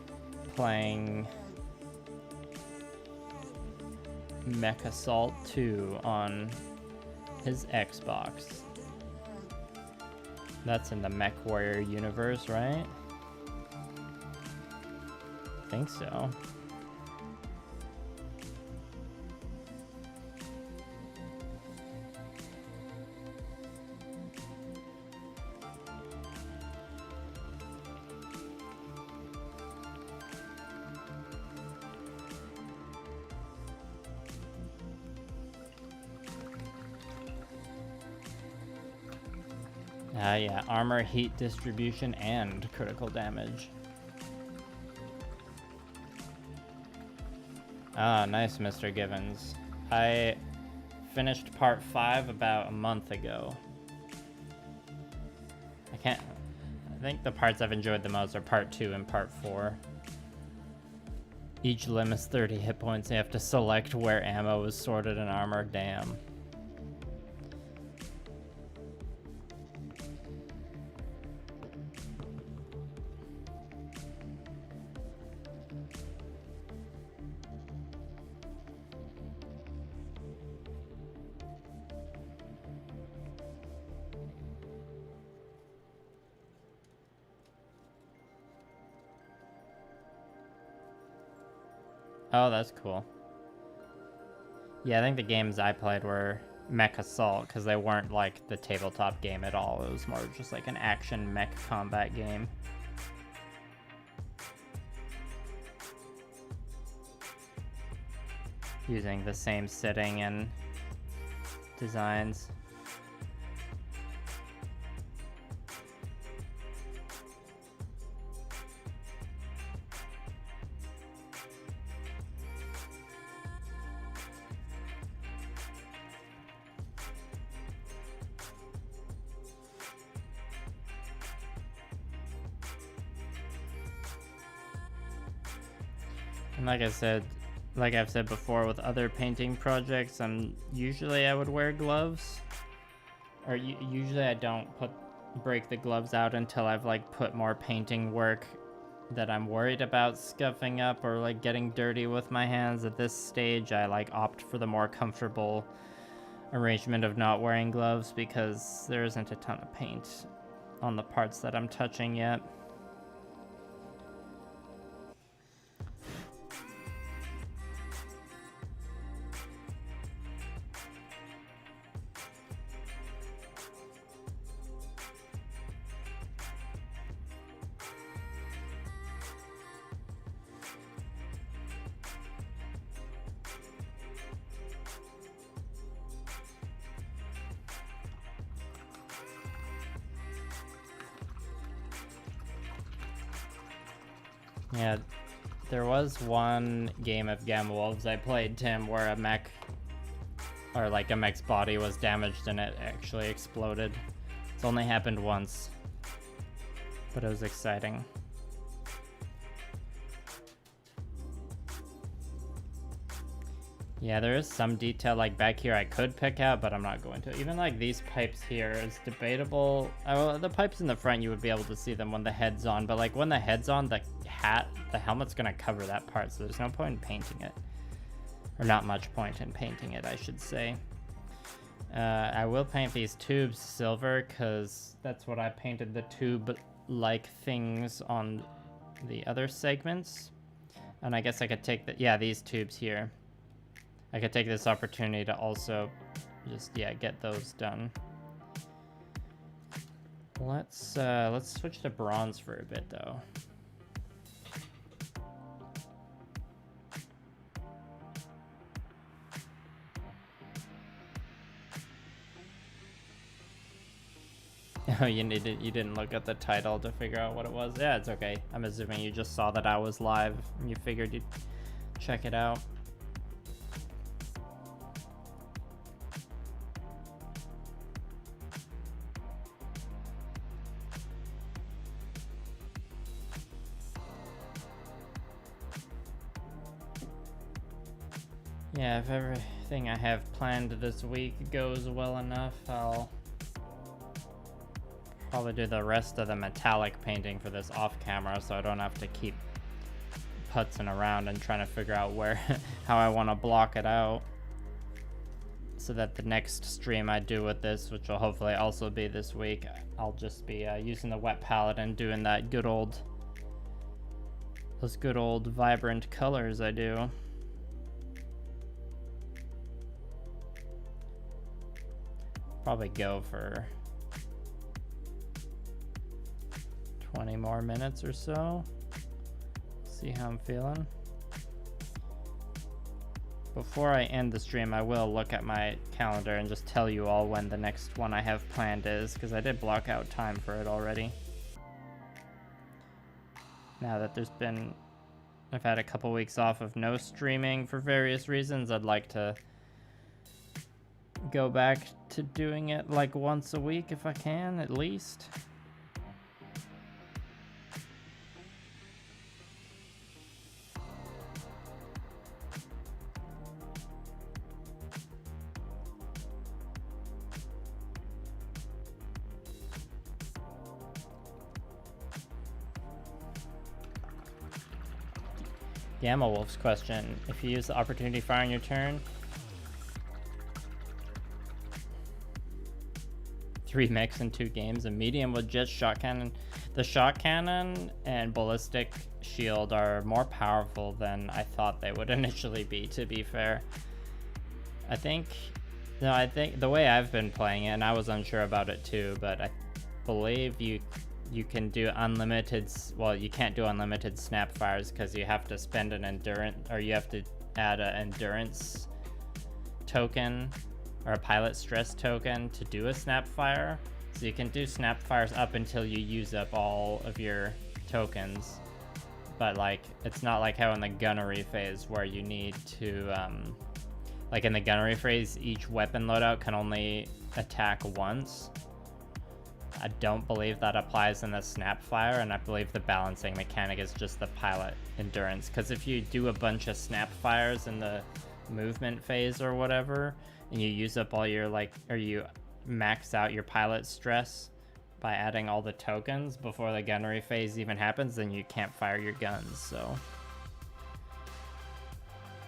playing Mech Assault 2 on his Xbox. That's in the Mech Warrior universe, right? I think so. Yeah, armor, heat distribution, and critical damage. Ah, nice, Mr. Givens. I finished part 5 about a month ago. I think the parts I've enjoyed the most are part 2 and part 4. Each limb is 30 hit points. You have to select where ammo is sorted in armor. Damn. Oh, that's cool. Yeah, I think the games I played were Mech Assault, because they weren't like the tabletop game at all. It was more just like an action mech combat game. Using the same setting and designs. And like I've said before with other painting projects, usually I would wear gloves, or usually I don't break the gloves out until I've like put more painting work that I'm worried about scuffing up or like getting dirty with my hands. At this stage, I like opt for the more comfortable arrangement of not wearing gloves because there isn't a ton of paint on the parts that I'm touching yet. Yeah, there was one game of Gamma Wolves I played, Tim, where a mech, or like a mech's body was damaged and it actually exploded. It's only happened once, but it was exciting. Yeah, there is some detail like back here I could pick out, but I'm not going to. Even like these pipes here is debatable. Oh, the pipes in the front, you would be able to see them when the head's on, but like when the head's on, the helmet's gonna cover that part, so there's no point in painting it. Or not much point in painting it, I should say. I will paint these tubes silver, because that's what I painted the tube-like things on the other segments. And I guess I could take these tubes here. I could take this opportunity to also just, get those done. Let's switch to bronze for a bit, though. Oh, you didn't look at the title to figure out what it was? Yeah, it's okay. I'm assuming you just saw that I was live and you figured you'd check it out. Yeah, if everything I have planned this week goes well enough, I'll probably do the rest of the metallic painting for this off camera, so I don't have to keep putzing around and trying to figure out how I want to block it out, so that the next stream I do with this, which will hopefully also be this week, I'll just be using the wet palette and doing those good old vibrant colors I do. Probably go for 20 more minutes or so. See how I'm feeling. Before I end the stream, I will look at my calendar and just tell you all when the next one I have planned is, because I did block out time for it already. Now that I've had a couple weeks off of no streaming for various reasons, I'd like to go back to doing it like once a week if I can, at least. Gamma Wolf's question: if you use the opportunity fire on your turn, 3 mechs in 2 games, a medium with jet shot cannon. The shot cannon and ballistic shield are more powerful than I thought they would initially be, to be fair. I think the way I've been playing it, and I was unsure about it too, but I believe you can do unlimited, well, you can't do unlimited snap fires because you have to spend an endurance, or you have to add an endurance token or a pilot stress token to do a snapfire. So you can do snapfires up until you use up all of your tokens. But like, it's not like how in the gunnery phase where you need to, like in the gunnery phase, each weapon loadout can only attack once. I don't believe that applies in the snapfire, and I believe the balancing mechanic is just the pilot endurance. Because if you do a bunch of snapfires in the movement phase or whatever, and you use up all your or you max out your pilot stress by adding all the tokens before the gunnery phase even happens, then you can't fire your guns. So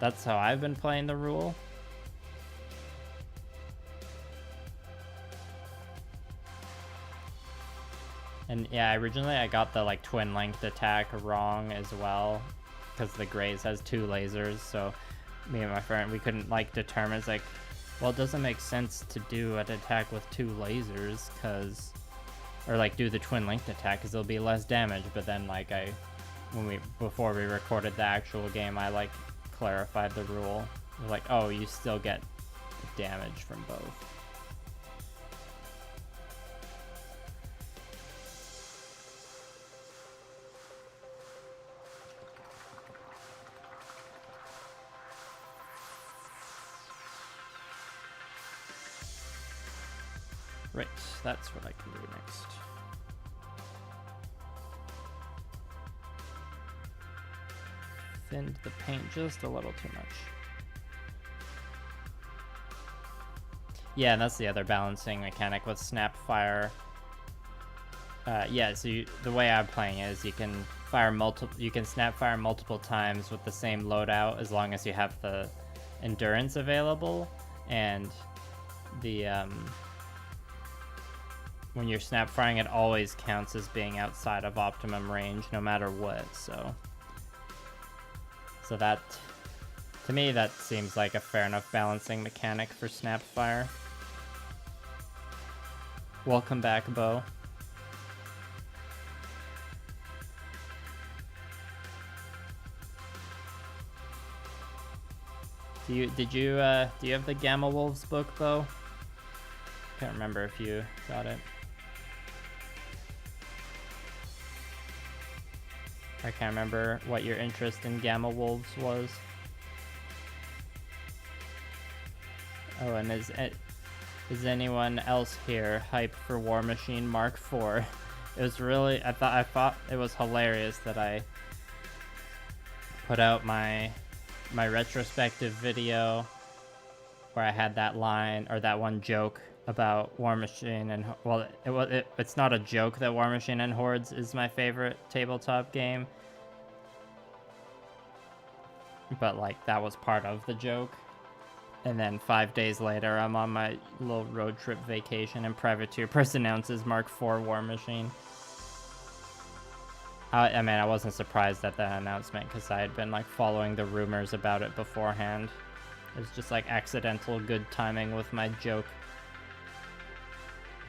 that's how I've been playing the rule. And yeah, originally I got the like twin linked attack wrong as well, because the Graze has 2 lasers. So me and my friend, we couldn't like determine, it's like, well, it doesn't make sense to do an attack with 2 lasers, because, or like do the twin linked attack, because it'll be less damage. But then like before we recorded the actual game, I like clarified the rule. It was like, oh, you still get damage from both. Right, that's what I can do next. Thinned the paint just a little too much. Yeah, and that's the other balancing mechanic with Snapfire. Yeah, so the way I'm playing it is you can Snapfire multiple times with the same loadout as long as you have the endurance available, and the when you're snapfiring, it always counts as being outside of optimum range, no matter what. So that, to me, that seems like a fair enough balancing mechanic for snapfire. Welcome back, Bo. Do you have the Gamma Wolves book, Bo? Can't remember if you got it. I can't remember what your interest in Gamma Wolves was. Oh, and is anyone else here hyped for War Machine Mark IV? It was really, I thought it was hilarious that I put out my retrospective video where I had that line, or that one joke about War Machine, and well, it's not a joke that War Machine and Hordes is my favorite tabletop game, but like that was part of the joke. And then 5 days later, I'm on my little road trip vacation, and Privateer Press announces Mark IV War Machine. I mean, I wasn't surprised at that announcement, because I had been like following the rumors about it beforehand. It was just like accidental good timing with my joke.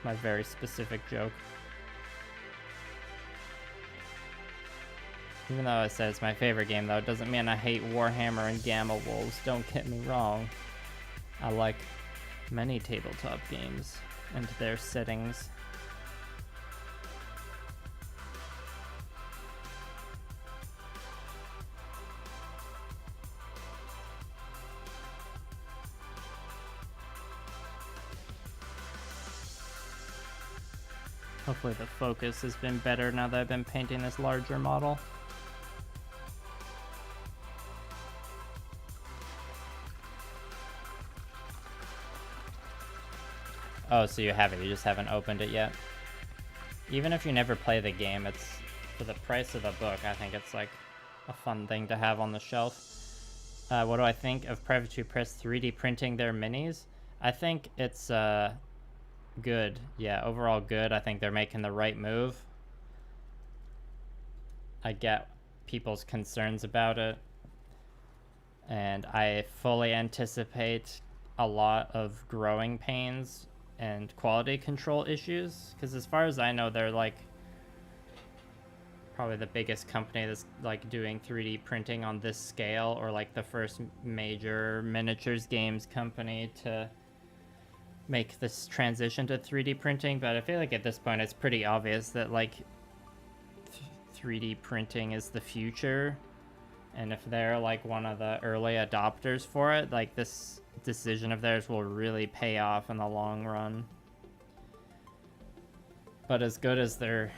My very specific joke. Even though I said it's my favorite game, though, it doesn't mean I hate Warhammer and Gamma Wolves. Don't get me wrong. I like many tabletop games and their settings. Hopefully the focus has been better now that I've been painting this larger model. Oh, so you have it, you just haven't opened it yet? Even if you never play the game, it's, for the price of the book, I think it's like a fun thing to have on the shelf. What do I think of Privateer Press 3D printing their minis? I think it's good. Yeah, overall good. I think they're making the right move. I get people's concerns about it, and I fully anticipate a lot of growing pains and quality control issues, because as far as I know, they're like probably the biggest company that's like doing 3D printing on this scale, or like the first major miniatures games company to make this transition to 3D printing, but I feel like at this point it's pretty obvious that like 3D printing is the future, and if they're like one of the early adopters for it, like this decision of theirs will really pay off in the long run. But as good as they're,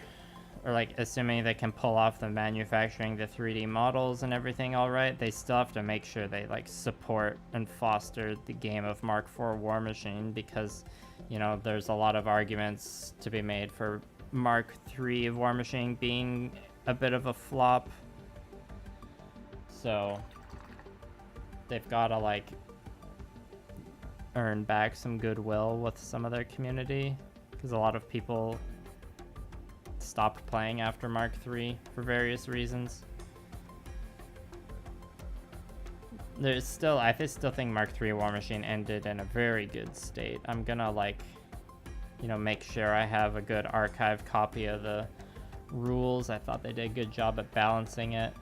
or like assuming they can pull off the manufacturing the 3D models and everything all right, they still have to make sure they like support and foster the game of Mark IV War Machine, because, you know, there's a lot of arguments to be made for Mark III of War Machine being a bit of a flop. So they've got to like earn back some goodwill with some of their community, because a lot of people stopped playing after Mark III for various reasons. There's still, I still think Mark III War Machine ended in a very good state. I'm gonna like, you know, make sure I have a good archived copy of the rules. I thought they did a good job at balancing it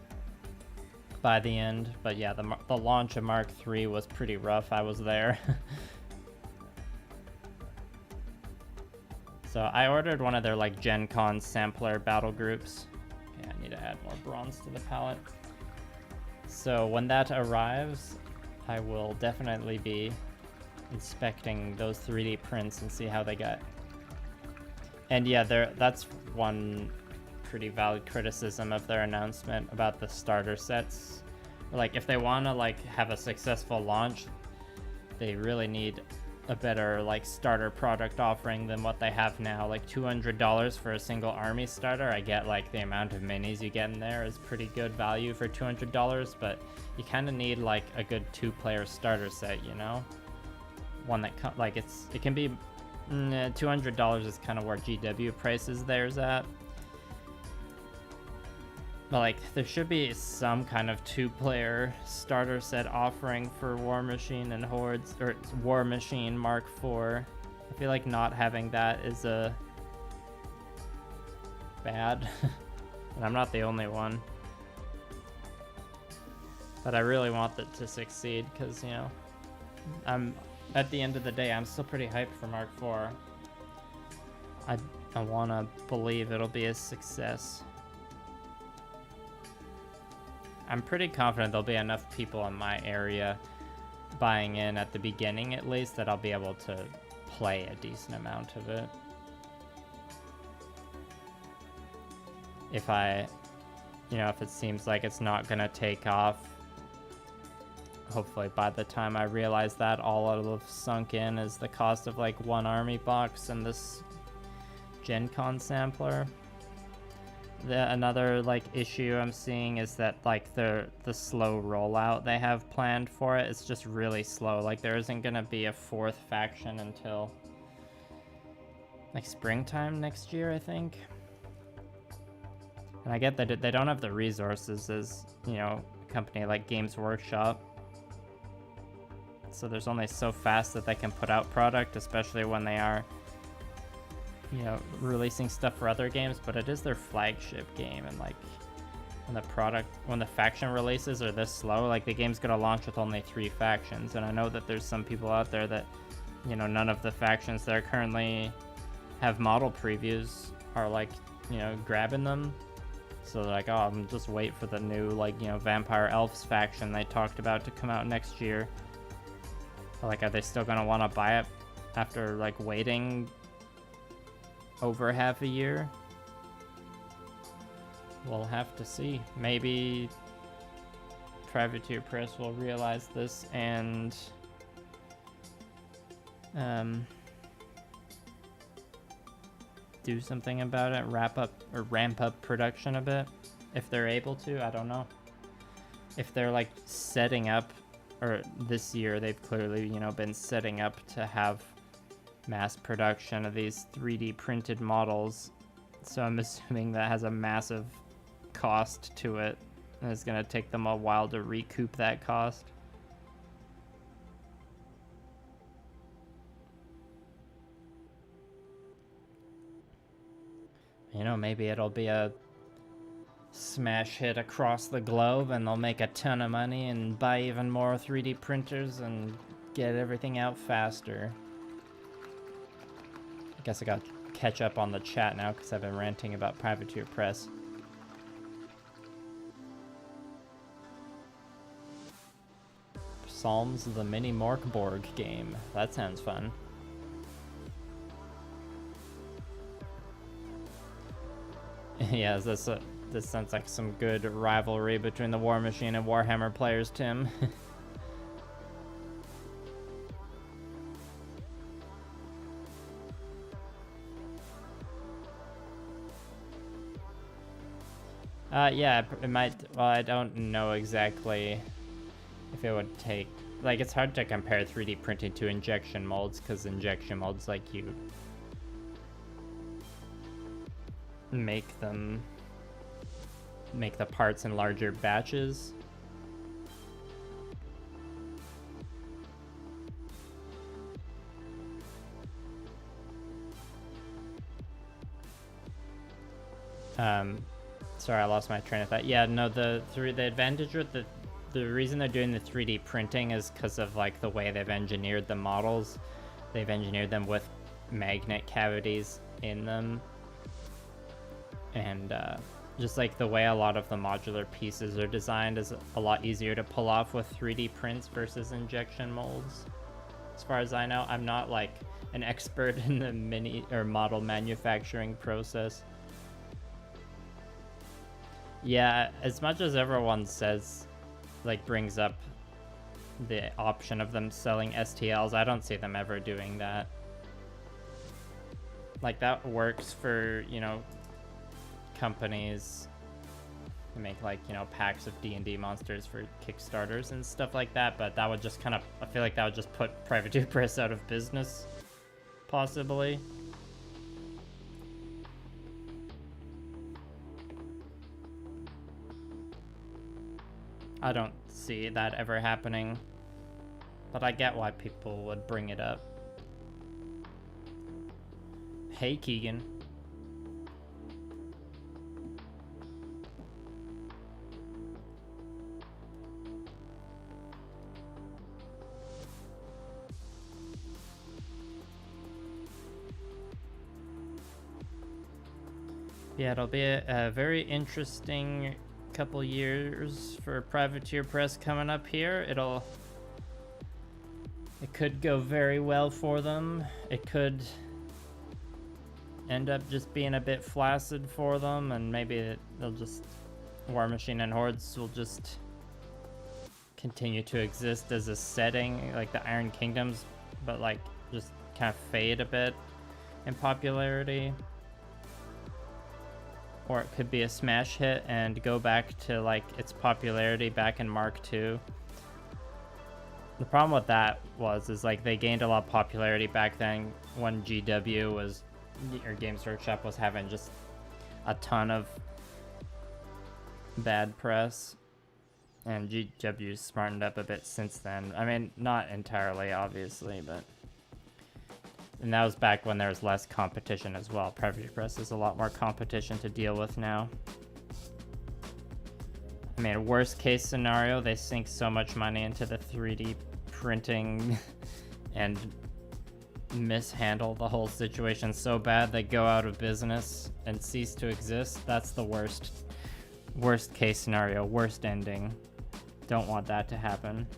by the end. But yeah, the launch of Mark III was pretty rough. I was there. So I ordered one of their like Gen Con sampler battle groups. Okay, I need to add more bronze to the palette. So when that arrives, I will definitely be inspecting those 3D prints and see how they get. And yeah, that's one pretty valid criticism of their announcement about the starter sets. Like if they want to like have a successful launch, they really need a better like starter product offering than what they have now. Like $200 for a single army starter. I get like the amount of minis you get in there is pretty good value for $200, but you kind of need like a good 2-player starter set, you know, one that like it can be $200 is kind of where GW prices theirs at. But like there should be some kind of 2-player starter set offering for War Machine and Hordes, or War Machine Mark IV. I feel like not having that is a bad, and I'm not the only one. But I really want it to succeed, because, you know, I'm at the end of the day I'm still pretty hyped for Mark IV. I want to believe it'll be a success. I'm pretty confident there'll be enough people in my area buying in at the beginning, at least, that I'll be able to play a decent amount of it. If if it seems like it's not gonna take off, hopefully by the time I realize that, all it'll have sunk in is the cost of like one army box and this Gen Con sampler. Another like issue I'm seeing is that like the slow rollout they have planned for it is just really slow. Like there isn't gonna be a 4th faction until like springtime next year, I think. And I get that they don't have the resources as, you know, a company like Games Workshop. So there's only so fast that they can put out product, especially when they are, you know, releasing stuff for other games. But it is their flagship game, and like when the faction releases are this slow, like the game's gonna launch with only 3 factions. And I know that there's some people out there that, you know, none of the factions that are currently have model previews are like, you know, grabbing them. So they're like, oh, I'm just wait for the new, like, you know, Vampire Elves faction they talked about to come out next year. But like, are they still gonna want to buy it after like waiting over half a year? We'll have to see. Maybe Privateer Press will realize this and do something about it, ramp up production a bit if they're able to. I don't know if they're like setting up, or this year they've clearly, you know, been setting up to have mass production of these 3D printed models. So I'm assuming that has a massive cost to it, and it's gonna take them a while to recoup that cost. You know, maybe it'll be a smash hit across the globe and they'll make a ton of money and buy even more 3D printers and get everything out faster. I guess I got to catch up on the chat now because I've been ranting about Privateer Press. Psalms the Mini Morkborg game. That sounds fun. Yeah, this sounds like some good rivalry between the War Machine and Warhammer players, Tim. Yeah, it might. Well, I don't know exactly if it would take. Like, it's hard to compare 3D printing to injection molds because injection molds, like, you make the parts in larger batches. Sorry, I lost my train of thought. Yeah, no, the advantage with the reason they're doing the 3D printing is because of like the way they've engineered the models. They've engineered them with magnet cavities in them. And just like the way a lot of the modular pieces are designed is a lot easier to pull off with 3D prints versus injection molds. As far as I know, I'm not like an expert in the mini or model manufacturing process. Yeah, as much as everyone says, like, brings up the option of them selling STLs, I don't see them ever doing that. Like, that works for, you know, companies who make, like, you know, packs of D&D monsters for Kickstarters and stuff like that, but that would just kind of, I feel like that would just put Privateer Press out of business, possibly. I don't see that ever happening, but I get why people would bring it up. Hey, Keegan. Yeah, it'll be a very interesting couple years for Privateer Press coming up here. It could go very well for them. It could end up just being a bit flaccid for them, and maybe they'll just, War Machine and Hordes will just continue to exist as a setting like the Iron Kingdoms, but like just kind of fade a bit in popularity. Or it could be a smash hit and go back to like its popularity back in Mark II. The problem with that is like they gained a lot of popularity back then when GW was, or Games Workshop was having just a ton of bad press, and GW's smartened up a bit since then. I mean, not entirely, obviously, but. And that was back when there was less competition as well. Privateer Press is a lot more competition to deal with now. I mean, worst case scenario, they sink so much money into the 3D printing and mishandle the whole situation so bad they go out of business and cease to exist. That's the worst case scenario, worst ending. Don't want that to happen.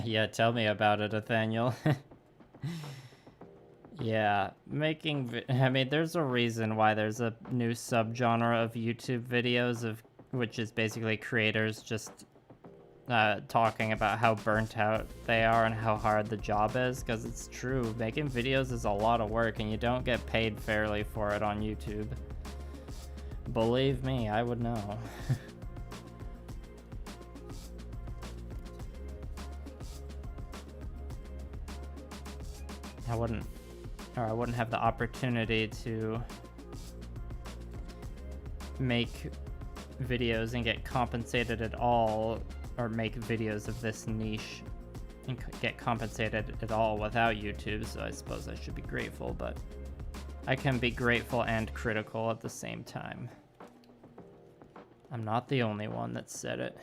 Yeah, tell me about it, Nathaniel. Yeah, I mean, there's a reason why there's a new subgenre of YouTube videos which is basically creators just talking about how burnt out they are and how hard the job is, because it's true. Making videos is a lot of work and you don't get paid fairly for it on YouTube. Believe me, I would know. I wouldn't have the opportunity to make videos and get compensated at all, or make videos of this niche and get compensated at all without YouTube, so I suppose I should be grateful, but I can be grateful and critical at the same time. I'm not the only one that said it.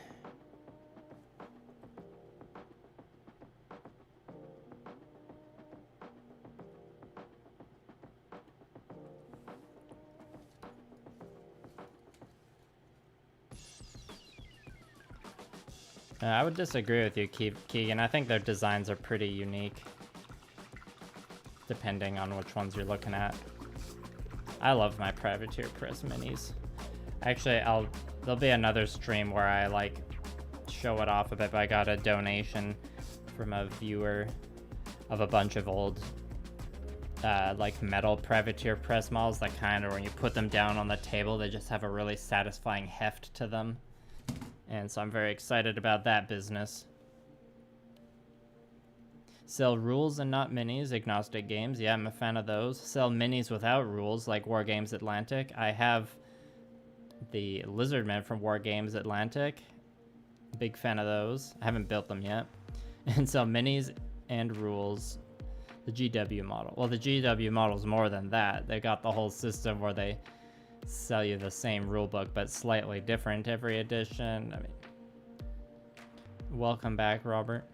I would disagree with you, Keegan. I think their designs are pretty unique, depending on which ones you're looking at. I love my Privateer Press minis. Actually, there'll be another stream where I like show it off a bit, but I got a donation from a viewer of a bunch of old like metal Privateer Press models that kind of, when you put them down on the table, they just have a really satisfying heft to them. And so I'm very excited about that business. Sell rules and not minis, agnostic games. Yeah, I'm a fan of those. Sell minis without rules, like War Games Atlantic. I have the Lizardmen from War Games Atlantic. Big fan of those. I haven't built them yet. And sell minis and rules. The GW model. Well, the GW model's more than that. They got the whole system where they sell you the same rulebook but slightly different every edition. I mean, welcome back, Robert.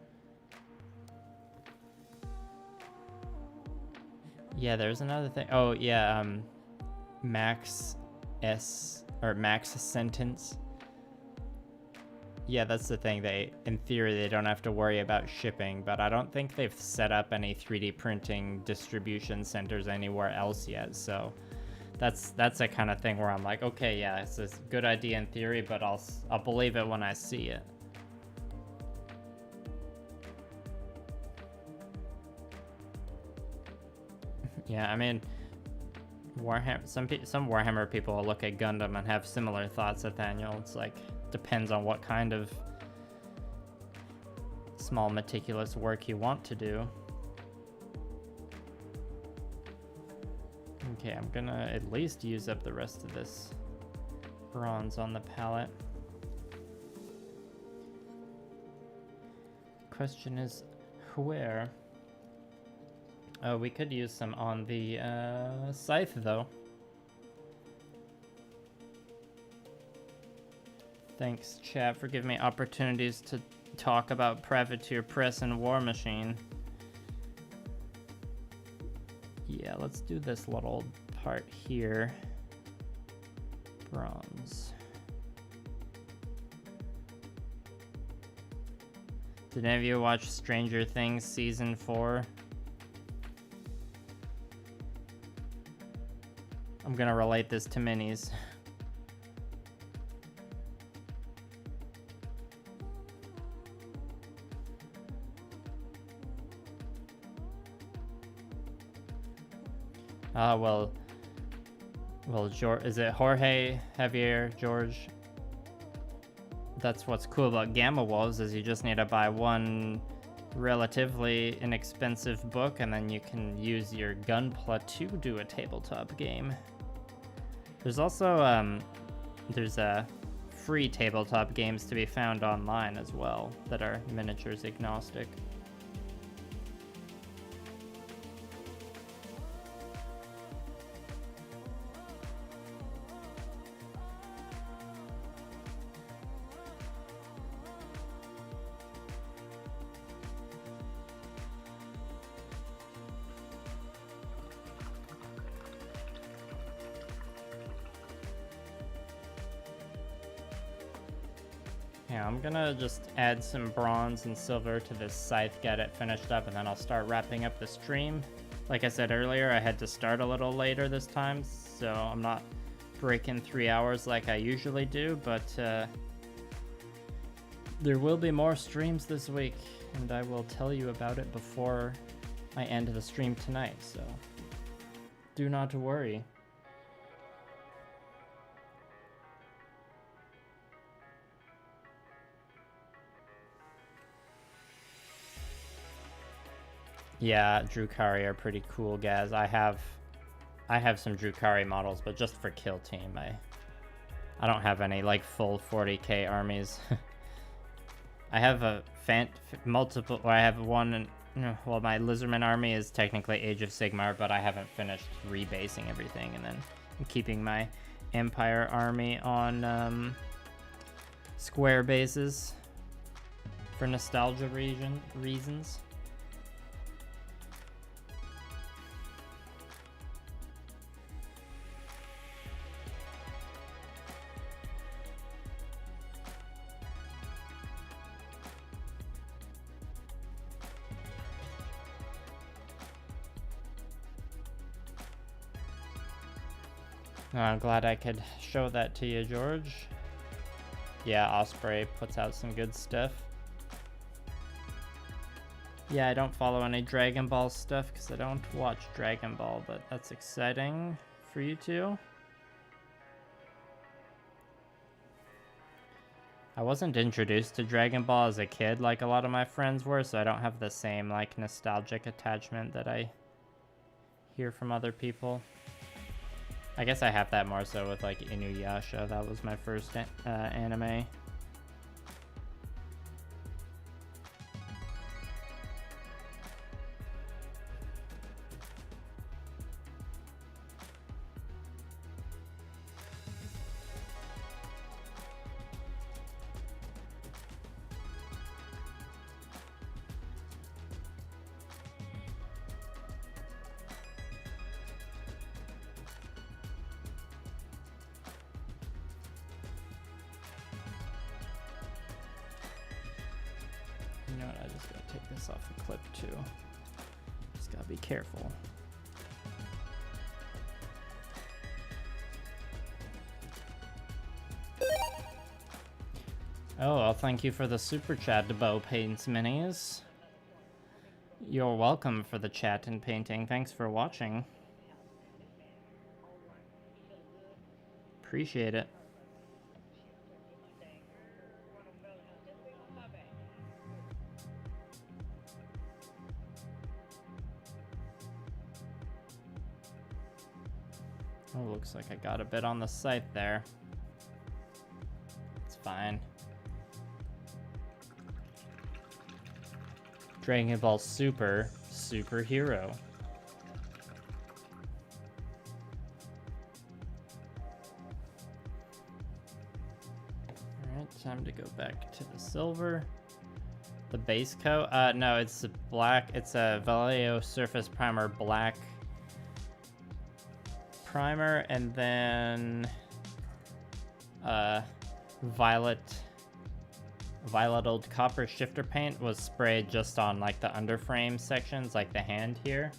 Yeah, there's another thing. Oh yeah, max sentence. Yeah, that's the thing. They, in theory, they don't have to worry about shipping, but I don't think they've set up any 3D printing distribution centers anywhere else yet, so that's a kind of thing where I'm like, okay, yeah, it's a good idea in theory, but I'll believe it when I see it. Yeah, I mean, Warhammer. Some Warhammer people will look at Gundam and have similar thoughts, Nathaniel. It's like, depends on what kind of small meticulous work you want to do. Okay, I'm gonna at least use up the rest of this bronze on the palette. Question is, where? Oh, we could use some on the scythe, though. Thanks, chat, for giving me opportunities to talk about Privateer Press and War Machine. Yeah, let's do this little part here. Bronze. Did any of you watch Stranger Things Season 4? I'm gonna relate this to minis. Well, is it Jorge, Javier, George? That's what's cool about Gamma Wolves, is you just need to buy one relatively inexpensive book, and then you can use your Gunpla to do a tabletop game. There's also, there's free tabletop games to be found online as well that are miniatures agnostic. Yeah, I'm gonna just add some bronze and silver to this scythe, get it finished up, and then I'll start wrapping up the stream. Like I said earlier, I had to start a little later this time, so I'm not breaking 3 hours like I usually do, but there will be more streams this week, and I will tell you about it before I end the stream tonight, so do not worry. Yeah, Drukari are pretty cool, guys. I have some Drukari models, but just for kill team. I don't have any like full 40k armies. I have a multiple, or I have one, well, my Lizardman army is technically Age of Sigmar, but I haven't finished rebasing everything, and then I'm keeping my Empire army on square bases for nostalgia reasons. I'm glad I could show that to you, George. Yeah, Osprey puts out some good stuff. Yeah, I don't follow any Dragon Ball stuff because I don't watch Dragon Ball, but that's exciting for you too. I wasn't introduced to Dragon Ball as a kid like a lot of my friends were, so I don't have the same like nostalgic attachment that I hear from other people. I guess I have that more so with like Inuyasha. That was my first anime. You know what, I just gotta take this off the clip too. Just gotta be careful. Oh, well, thank you for the super chat, Debo Paints Minis. You're welcome for the chat and painting. Thanks for watching. Appreciate it. Oh, looks like I got a bit on the site there. It's fine. Dragon Ball Super, superhero. Alright, time to go back to the silver. The base coat? No, it's a black. It's a Vallejo Surface Primer black primer, and then violet old copper shifter paint was sprayed just on like the underframe sections, like the hand here.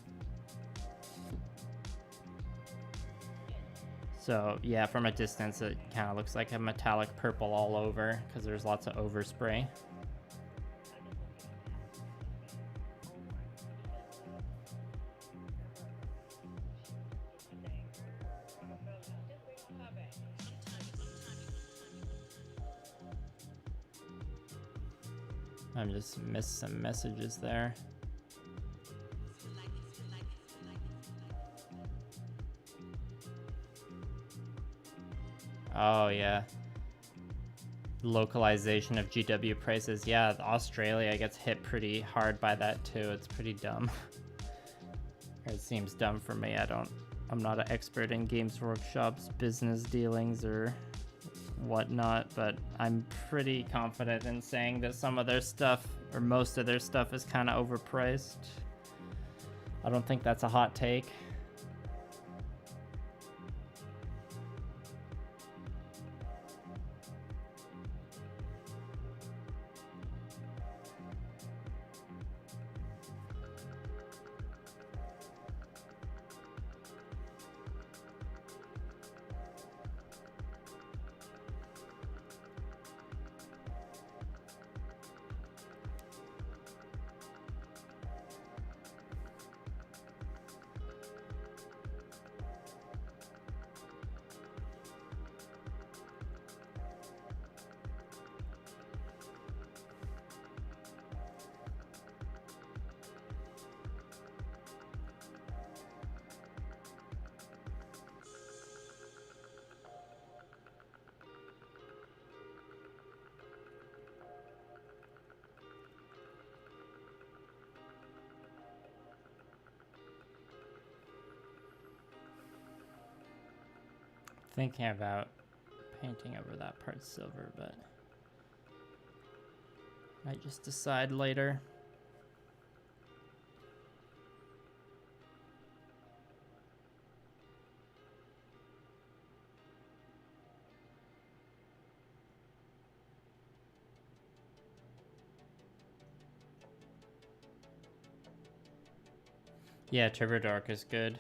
So yeah, from a distance it kind of looks like a metallic purple all over because there's lots of overspray. I just missed some messages there. Oh yeah. Localization of GW prices. Yeah, Australia gets hit pretty hard by that too. It's pretty dumb. It seems dumb for me. I'm not an expert in Games Workshop's business dealings or whatnot, but I'm pretty confident in saying that some of their stuff, or most of their stuff, is kind of overpriced. I don't think that's a hot take. Thinking about painting over that part silver, but might just decide later. Yeah, Turbo Dark is good.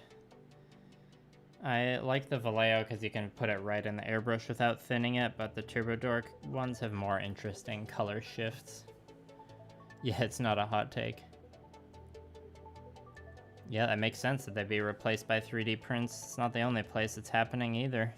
I like the Vallejo because you can put it right in the airbrush without thinning it, but the Turbo Dark ones have more interesting color shifts. Yeah, it's not a hot take. Yeah, that makes sense that they'd be replaced by 3D prints. It's not the only place it's happening either.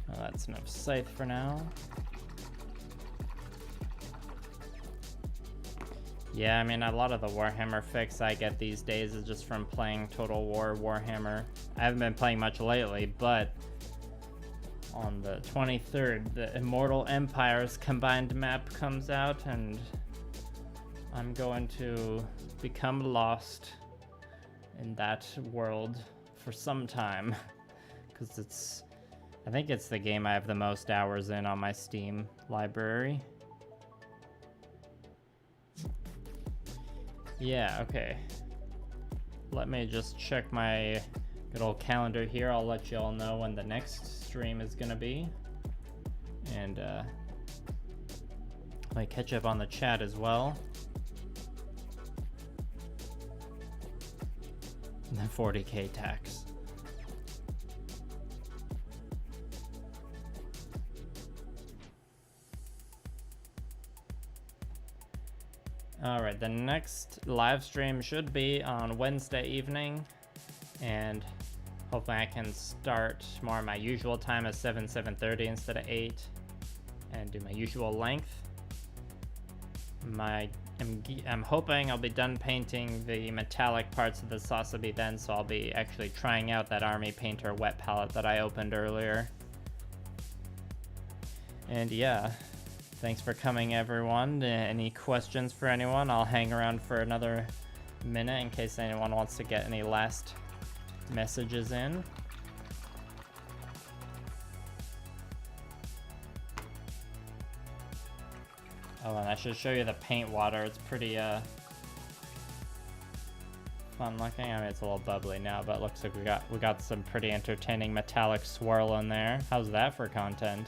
Well, that's enough scythe for now. Yeah, I mean, a lot of the Warhammer fix I get these days is just from playing Total War Warhammer. I haven't been playing much lately, but on the 23rd, the Immortal Empires combined map comes out, and I'm going to become lost in that world for some time, because I think it's the game I have the most hours in on my Steam library. Yeah, okay. Let me just check my good old calendar here. I'll let you all know when the next stream is gonna be. And let me catch up on the chat as well. And then 40k tax. Alright, the next live stream should be on Wednesday evening, and hopefully I can start more my usual time at 7:30 instead of 8, and do my usual length. I'm hoping I'll be done painting the metallic parts of the Sazabi then, so I'll be actually trying out that Army Painter wet palette that I opened earlier. And yeah. Thanks for coming, everyone. Any questions for anyone? I'll hang around for another minute in case anyone wants to get any last messages in. Oh, and I should show you the paint water. It's pretty fun looking. I mean, it's a little bubbly now, but it looks like we got some pretty entertaining metallic swirl in there. How's that for content?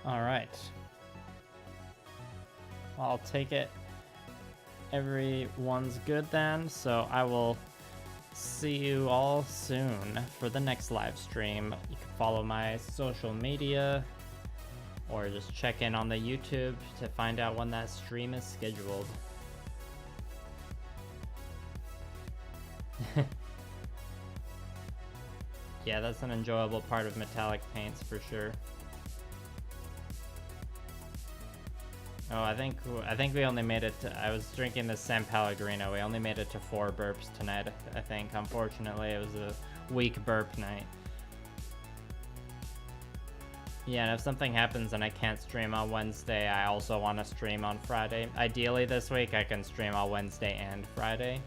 All right. I'll take it. Everyone's good then, so I will see you all soon for the next live stream. You can follow my social media or just check in on the YouTube to find out when that stream is scheduled. Yeah, that's an enjoyable part of metallic paints for sure. Oh, I think we only made it to, I was drinking the San Pellegrino. We only made it to 4 burps tonight, I think. Unfortunately, it was a weak burp night. Yeah, and if something happens and I can't stream on Wednesday, I also want to stream on Friday. Ideally this week, I can stream on Wednesday and Friday.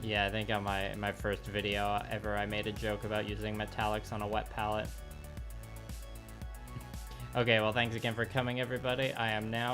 Yeah, I think on my first video ever, I made a joke about using metallics on a wet palette. Okay, well, thanks again for coming, everybody. I am now